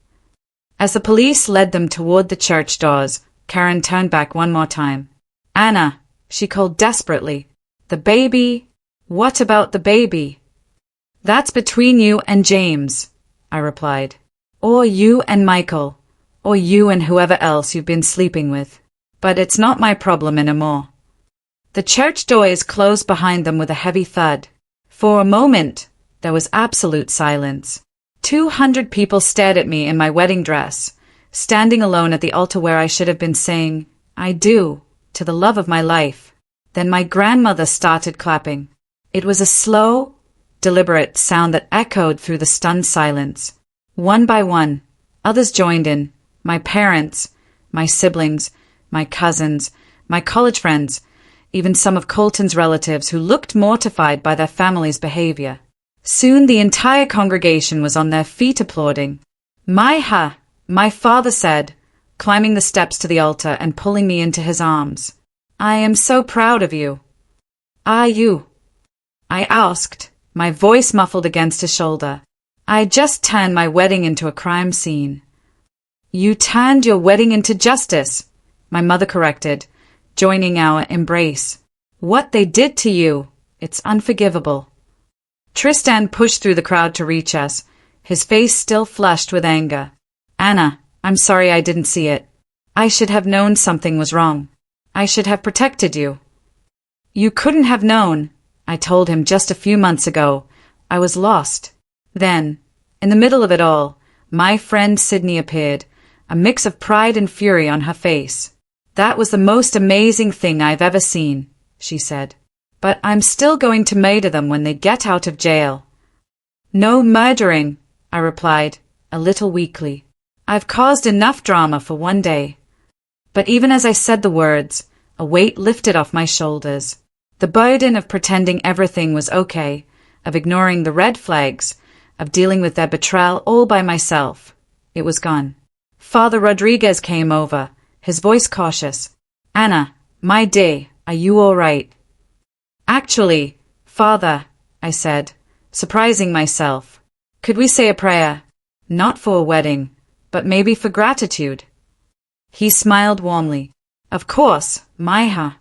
Speaker 1: As the police led them toward the church doors, Karen turned back one more time. Anna, she called desperately. The baby? What about the baby? That's between you and James, I replied. Or you and Michael. Or you and whoever else you've been sleeping with. But it's not my problem anymore. The church doors closed behind them with a heavy thud. For a moment, there was absolute silence. 200 people stared at me in my wedding dress, standing alone at the altar where I should have been saying, I do, to the love of my life. Then my grandmother started clapping. It was a slow, deliberate sound that echoed through the stunned silence. One by one, others joined in, my parents, my siblings, my cousins, my college friends, even some of Colton's relatives who looked mortified by their family's behavior. Soon the entire congregation was on their feet applauding. My father said, climbing the steps to the altar and pulling me into his arms. I am so proud of you. Are you? I asked, my voice muffled against his shoulder. I just turned my wedding into a crime scene. You turned your wedding into justice, my mother corrected, joining our embrace. What they did to you, it's unforgivable. Tristan pushed through the crowd to reach us, his face still flushed with anger. Anna, I'm sorry I didn't see it. I should have known something was wrong. I should have protected you. You couldn't have known, I told him just a few months ago. I was lost. Then, in the middle of it all, my friend Sydney appeared, a mix of pride and fury on her face. That was the most amazing thing I've ever seen, she said. But I'm still going to murder them when they get out of jail. No murdering, I replied, a little weakly. I've caused enough drama for one day. But even as I said the words, a weight lifted off my shoulders. The burden of pretending everything was okay, of ignoring the red flags, of dealing with their betrayal all by myself. It was gone. Father Rodriguez came over, his voice cautious. Anna, my dear, are you all right? Actually, Father, I said, surprising myself. Could we say a prayer? Not for a wedding, but maybe for gratitude. He smiled warmly. Of course, Maya.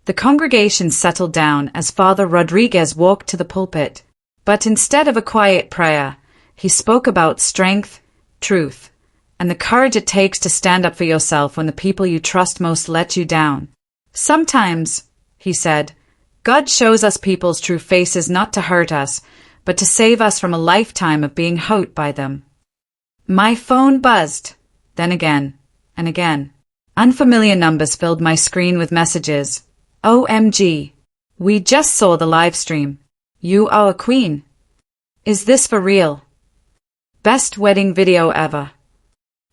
Speaker 1: The congregation settled down as Father Rodriguez walked to the pulpit, but instead of a quiet prayer, he spoke about strength, truth, and the courage it takes to stand up for yourself when the people you trust most let you down. Sometimes, he said, God shows us people's true faces not to hurt us, but to save us from a lifetime of being hurt by them. My phone buzzed, then again, and again. Unfamiliar numbers filled my screen with messages. OMG. We just saw the live stream. You are a queen. Is this for real? Best wedding video ever.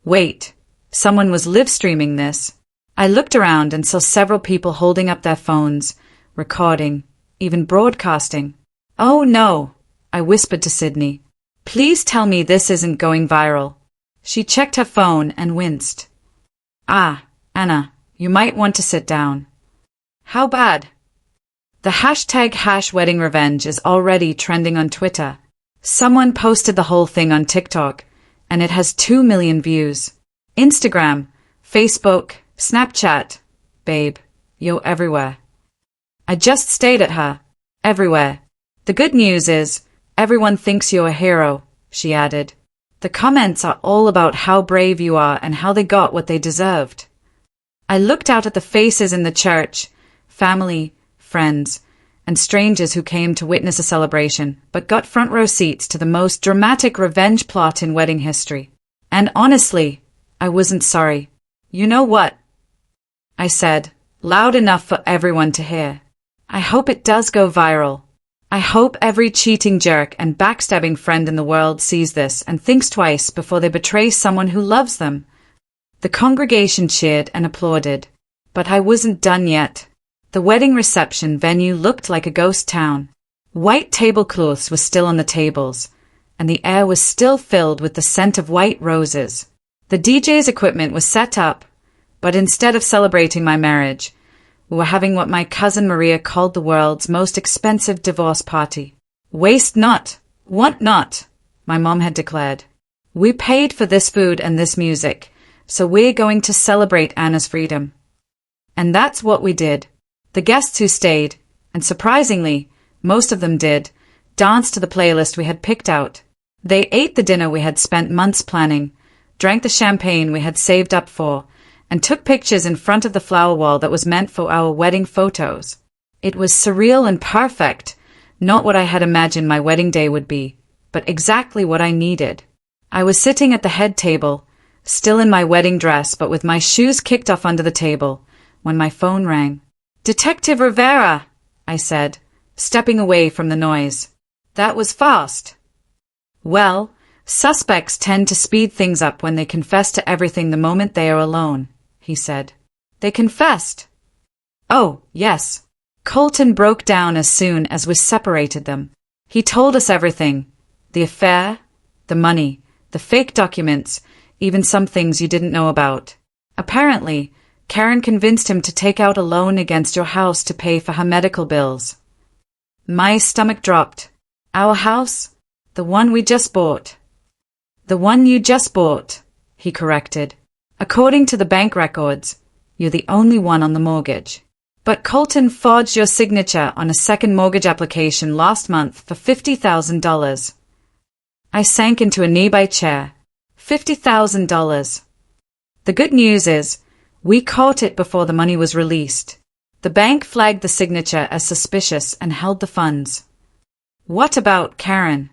Speaker 1: Wait, someone was live streaming this. I looked around and saw several people holding up their phones, recording, even broadcasting. Oh no, I whispered to Sydney. Please tell me this isn't going viral. She checked her phone and winced. Ah, Anna, you might want to sit down. How bad? The hashtag #weddingrevenge is already trending on Twitter. Someone posted the whole thing on TikTok, and it has 2 million views. Instagram, Facebook, Snapchat. Babe, you're everywhere. I just stayed at her. Everywhere. The good news is, everyone thinks you're a hero, she added. The comments are all about how brave you are and how they got what they deserved. I looked out at the faces in the church, family, friends, and strangers who came to witness a celebration, but got front row seats to the most dramatic revenge plot in wedding history. And honestly, I wasn't sorry. You know what? I said, loud enough for everyone to hear. I hope it does go viral. I hope every cheating jerk and backstabbing friend in the world sees this and thinks twice before they betray someone who loves them. The congregation cheered and applauded. But I wasn't done yet. The wedding reception venue looked like a ghost town. White tablecloths were still on the tables, and the air was still filled with the scent of white roses. The DJ's equipment was set up, but instead of celebrating my marriage, we were having what my cousin Maria called the world's most expensive divorce party. Waste not, want not, my mom had declared. We paid for this food and this music, so we're going to celebrate Anna's freedom. And that's what we did. The guests who stayed, and surprisingly, most of them did, danced to the playlist we had picked out. They ate the dinner we had spent months planning, drank the champagne we had saved up for, and took pictures in front of the flower wall that was meant for our wedding photos. It was surreal and perfect, not what I had imagined my wedding day would be, but exactly what I needed. I was sitting at the head table, still in my wedding dress but with my shoes kicked off under the table, when my phone rang. Detective Rivera, I said, stepping away from the noise. That was fast. Well, suspects tend to speed things up when they confess to everything the moment they are alone. he said. They confessed. Oh, yes. Colton broke down as soon as we separated them. He told us everything. The affair, the money, the fake documents, even some things you didn't know about. Apparently, Karen convinced him to take out a loan against your house to pay for her medical bills. My stomach dropped. Our house? The one we just bought. The one you just bought, he corrected. According to the bank records, you're the only one on the mortgage. But Colton forged your signature on a second mortgage application last month for $50,000. I sank into a nearby chair. $50,000. The good news is, we caught it before the money was released. The bank flagged the signature as suspicious and held the funds. What about Karen?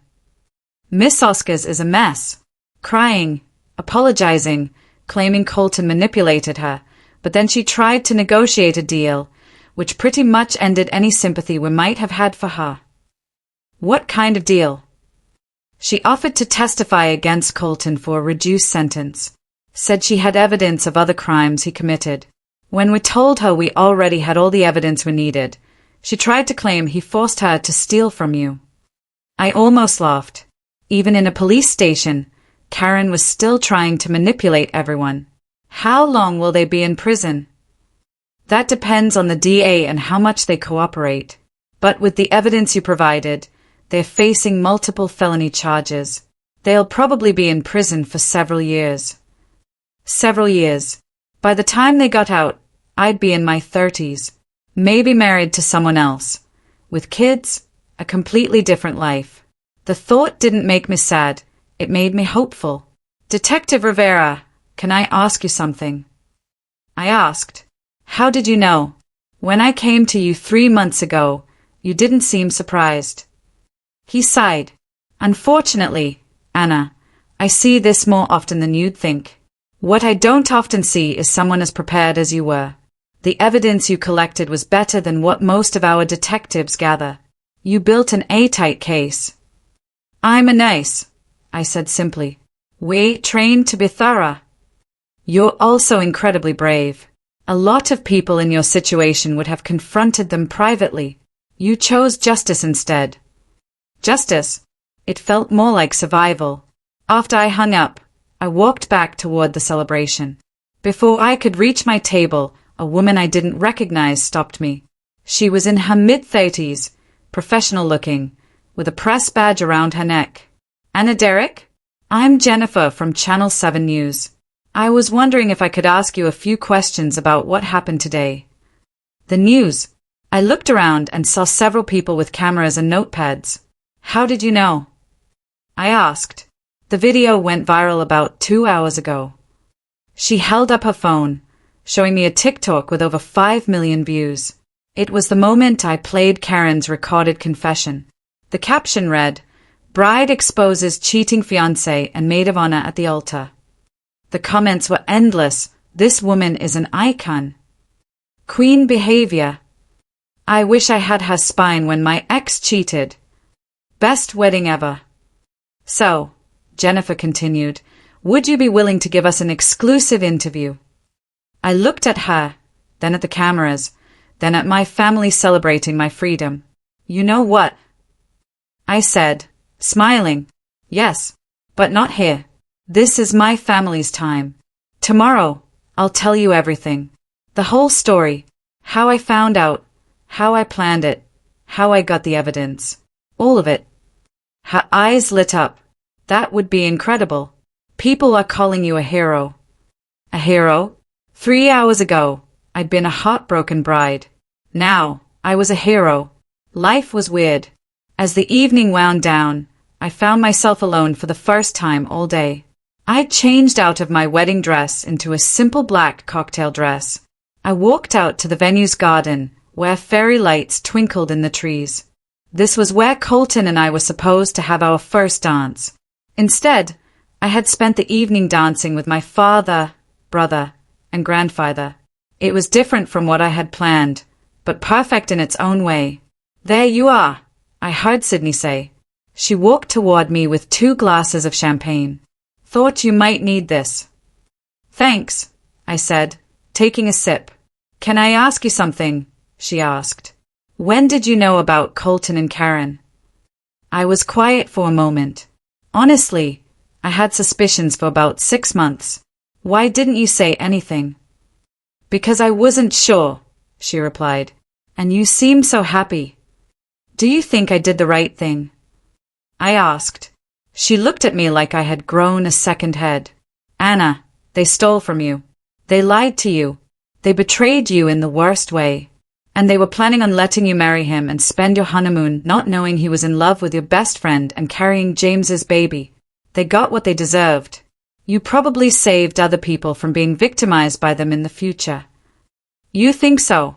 Speaker 1: Miss Oscars is a mess. Crying, apologizing, claiming Colton manipulated her, but then she tried to negotiate a deal, which pretty much ended any sympathy we might have had for her. What kind of deal? She offered to testify against Colton for a reduced sentence. Said she had evidence of other crimes he committed. When we told her we already had all the evidence we needed, she tried to claim he forced her to steal from you. I almost laughed. Even in a police station, Karen was still trying to manipulate everyone. How long will they be in prison? That depends on the DA and how much they cooperate. But with the evidence you provided, they're facing multiple felony charges. They'll probably be in prison for several years. Several years. By the time they got out, I'd be in my 30s. Maybe married to someone else. With kids, a completely different life. The thought didn't make me sad. It made me hopeful. Detective Rivera, can I ask you something? I asked. How did you know? When I came to you 3 months ago, you didn't seem surprised. He sighed. Unfortunately, Anna, I see this more often than you'd think. What I don't often see is someone as prepared as you were. The evidence you collected was better than what most of our detectives gather. You built an airtight case. I'm a nice, I said simply. We trained to be thorough. You're also incredibly brave. A lot of people in your situation would have confronted them privately. You chose justice instead. Justice? It felt more like survival. After I hung up, I walked back toward the celebration. Before I could reach my table, a woman I didn't recognize stopped me. She was in her mid-30s, professional looking, with a press badge around her neck. Anna Derrick? I'm Jennifer from Channel 7 News. I was wondering if I could ask you a few questions about what happened today. The news. I looked around and saw several people with cameras and notepads. How did you know? I asked. The video went viral about 2 hours ago. She held up her phone, showing me a TikTok with over 5 million views. It was the moment I played Karen's recorded confession. The caption read, "Bride exposes cheating fiancé and maid of honor at the altar." The comments were endless. This woman is an icon. Queen behavior. I wish I had her spine when my ex cheated. Best wedding ever. So, Jennifer continued, would you be willing to give us an exclusive interview? I looked at her, then at the cameras, then at my family celebrating my freedom. You know what? I said, smiling. Yes, but not here. This is my family's time. Tomorrow, I'll tell you everything. The whole story. How I found out. How I planned it. How I got the evidence. All of it. Her eyes lit up. That would be incredible. People are calling you a hero. A hero? 3 hours ago, I'd been a heartbroken bride. Now, I was a hero. Life was weird. As the evening wound down, I found myself alone for the first time all day. I changed out of my wedding dress into a simple black cocktail dress. I walked out to the venue's garden, where fairy lights twinkled in the trees. This was where Colton and I were supposed to have our first dance. Instead, I had spent the evening dancing with my father, brother, and grandfather. It was different from what I had planned, but perfect in its own way. There you are, I heard Sydney say. She walked toward me with 2 glasses of champagne. Thought you might need this. Thanks, I said, taking a sip. Can I ask you something? She asked. When did you know about Colton and Karen? I was quiet for a moment. Honestly, I had suspicions for about 6 months. Why didn't you say anything? Because I wasn't sure, she replied. And you seemed so happy. Do you think I did the right thing? I asked. She looked at me like I had grown a second head. Anna, they stole from you. They lied to you. They betrayed you in the worst way. And they were planning on letting you marry him and spend your honeymoon not knowing he was in love with your best friend and carrying James's baby. They got what they deserved. You probably saved other people from being victimized by them in the future. You think so?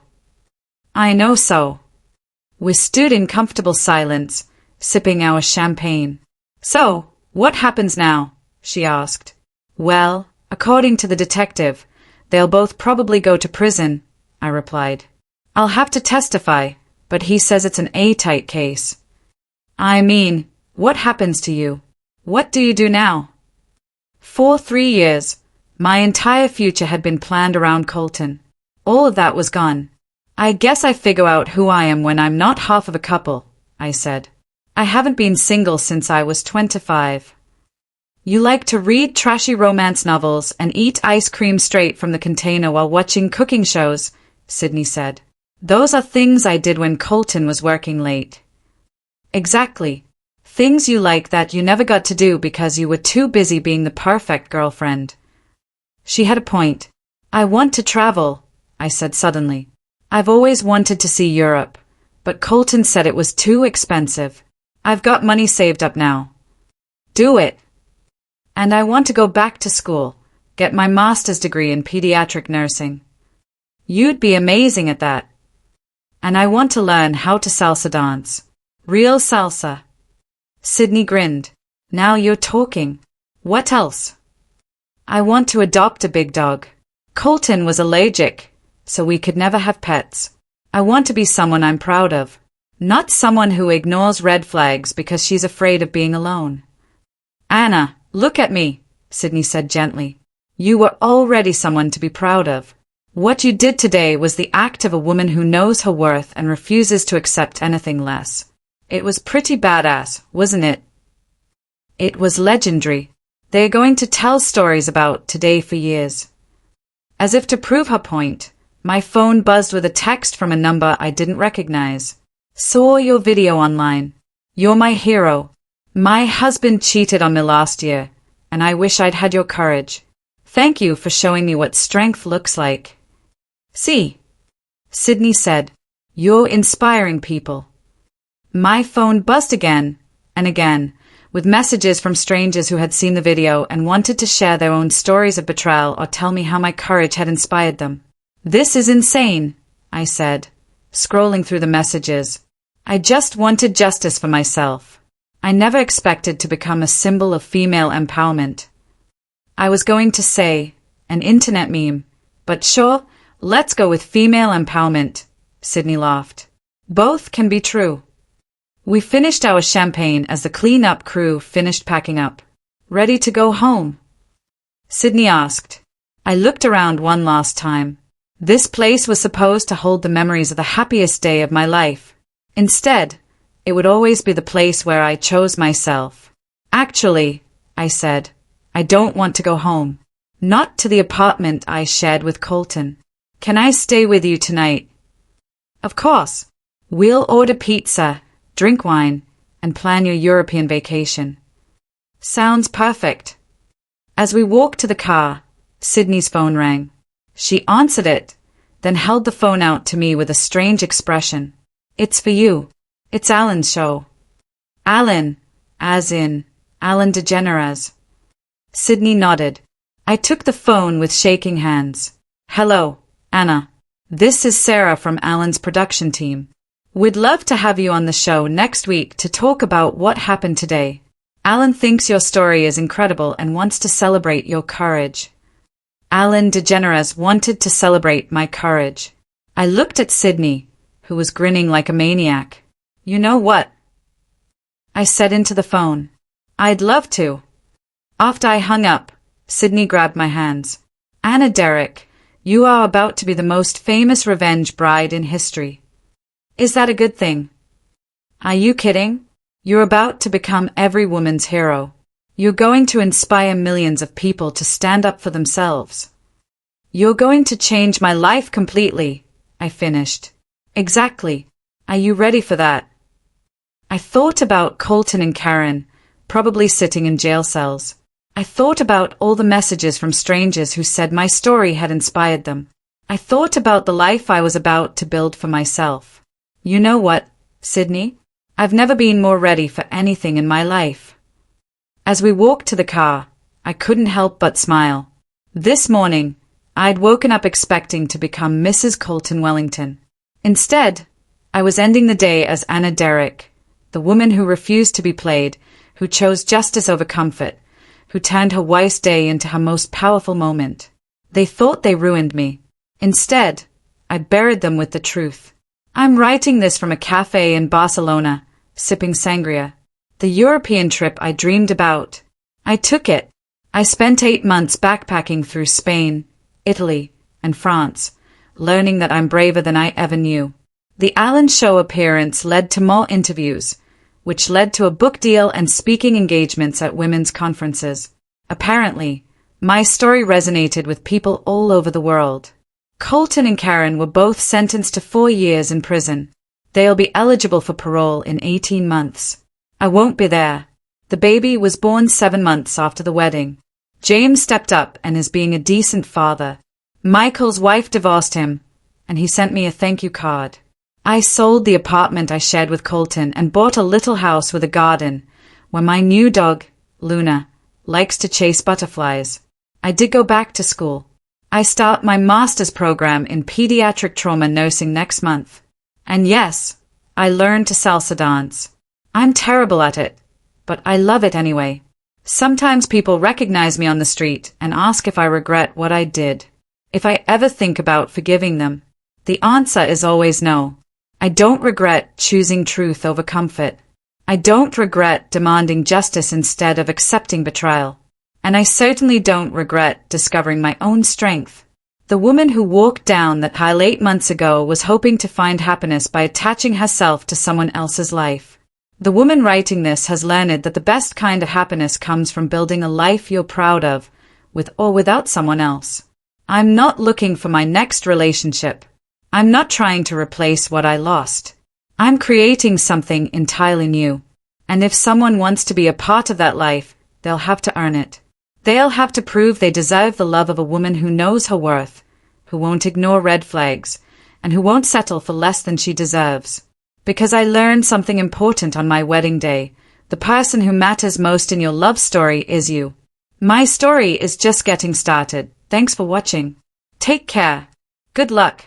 Speaker 1: I know so. We stood in comfortable silence, sipping our champagne. So, what happens now? She asked. Well, according to the detective, they'll both probably go to prison, I replied. I'll have to testify, but he says it's an aita case. I mean, what happens to you? What do you do now? For 3 years, my entire future had been planned around Colton. All of that was gone. I guess I figure out who I am when I'm not half of a couple, I said. I haven't been single since I was 25. You like to read trashy romance novels and eat ice cream straight from the container while watching cooking shows, Sydney said. Those are things I did when Colton was working late. Exactly. Things you like that you never got to do because you were too busy being the perfect girlfriend. She had a point. I want to travel, I said suddenly. I've always wanted to see Europe, but Colton said it was too expensive. I've got money saved up now. Do it. And I want to go back to school, get my master's degree in pediatric nursing. You'd be amazing at that. And I want to learn how to salsa dance. Real salsa. Sydney grinned. Now you're talking. What else? I want to adopt a big dog. Colton was allergic, so we could never have pets. I want to be someone I'm proud of, not someone who ignores red flags because she's afraid of being alone. Anna, look at me, Sydney said gently. You were already someone to be proud of. What you did today was the act of a woman who knows her worth and refuses to accept anything less. It was pretty badass, wasn't it? It was legendary. They're going to tell stories about today for years. As if to prove her point, my phone buzzed with a text from a number I didn't recognize. Saw your video online. You're my hero. My husband cheated on me last year, and I wish I'd had your courage. Thank you for showing me what strength looks like. See, Sydney said, you're inspiring people. My phone buzzed again and again, with messages from strangers who had seen the video and wanted to share their own stories of betrayal or tell me how my courage had inspired them. This is insane, I said, scrolling through the messages. I just wanted justice for myself. I never expected to become a symbol of female empowerment. I was going to say, an internet meme, but sure, let's go with female empowerment, Sydney laughed. Both can be true. We finished our champagne as the clean-up crew finished packing up. Ready to go home? Sydney asked. I looked around one last time. This place was supposed to hold the memories of the happiest day of my life. Instead, it would always be the place where I chose myself. Actually, I said, I don't want to go home. Not to the apartment I shared with Colton. Can I stay with you tonight? Of course. We'll order pizza, drink wine, and plan your European vacation. Sounds perfect. As we walked to the car, Sydney's phone rang. She answered it, then held the phone out to me with a strange expression. It's for you. It's Alan's show. Alan, as in Alan DeGeneres. Sydney nodded. I took the phone with shaking hands. Hello, Anna. This is Sarah from Alan's production team. We'd love to have you on the show next week to talk about what happened today. Alan thinks your story is incredible and wants to celebrate your courage. Alan DeGeneres wanted to celebrate my courage. I looked at Sydney, who was grinning like a maniac. You know what? I said into the phone. I'd love to. After I hung up, Sydney grabbed my hands. Anna Derek, You are about to be the most famous revenge bride in history. Is that a good thing? Are you kidding? You're about to become every woman's hero. You're going to inspire millions of people to stand up for themselves. You're going to change my life completely, I finished. Exactly. Are you ready for that? I thought about Colton and Karen, probably sitting in jail cells. I thought about all the messages from strangers who said my story had inspired them. I thought about the life I was about to build for myself. You know what, Sydney? I've never been more ready for anything in my life. As we walked to the car, I couldn't help but smile. This morning, I'd woken up expecting to become Mrs. Colton Wellington. Instead, I was ending the day as Anna Derrick, the woman who refused to be played, who chose justice over comfort, who turned her worst day into her most powerful moment. They thought they ruined me. Instead, I buried them with the truth. I'm writing this from a cafe in Barcelona, sipping sangria. The European trip I dreamed about. I took it. I spent 8 months backpacking through Spain, Italy, and France, learning that I'm braver than I ever knew. The Alan Show appearance led to more interviews, which led to a book deal and speaking engagements at women's conferences. Apparently, my story resonated with people all over the world. Colton and Karen were both sentenced to 4 years in prison. They'll be eligible for parole in 18 months. I won't be there. The baby was born 7 months after the wedding. James stepped up and is being a decent father. Michael's wife divorced him, and he sent me a thank you card. I sold the apartment I shared with Colton and bought a little house with a garden, where my new dog, Luna, likes to chase butterflies. I did go back to school. I start my master's program in pediatric trauma nursing next month. And yes, I learned to salsa dance. I'm terrible at it, but I love it anyway. Sometimes people recognize me on the street and ask if I regret what I did. If I ever think about forgiving them. The answer is always no. I don't regret choosing truth over comfort. I don't regret demanding justice instead of accepting betrayal. And I certainly don't regret discovering my own strength. The woman who walked down that aisle 8 months ago was hoping to find happiness by attaching herself to someone else's life. The woman writing this has learned that the best kind of happiness comes from building a life you're proud of, with or without someone else. I'm not looking for my next relationship. I'm not trying to replace what I lost. I'm creating something entirely new. And if someone wants to be a part of that life, they'll have to earn it. They'll have to prove they deserve the love of a woman who knows her worth, who won't ignore red flags, and who won't settle for less than she deserves. Because I learned something important on my wedding day. The person who matters most in your love story is you. My story is just getting started. Thanks for watching. Take care. Good luck.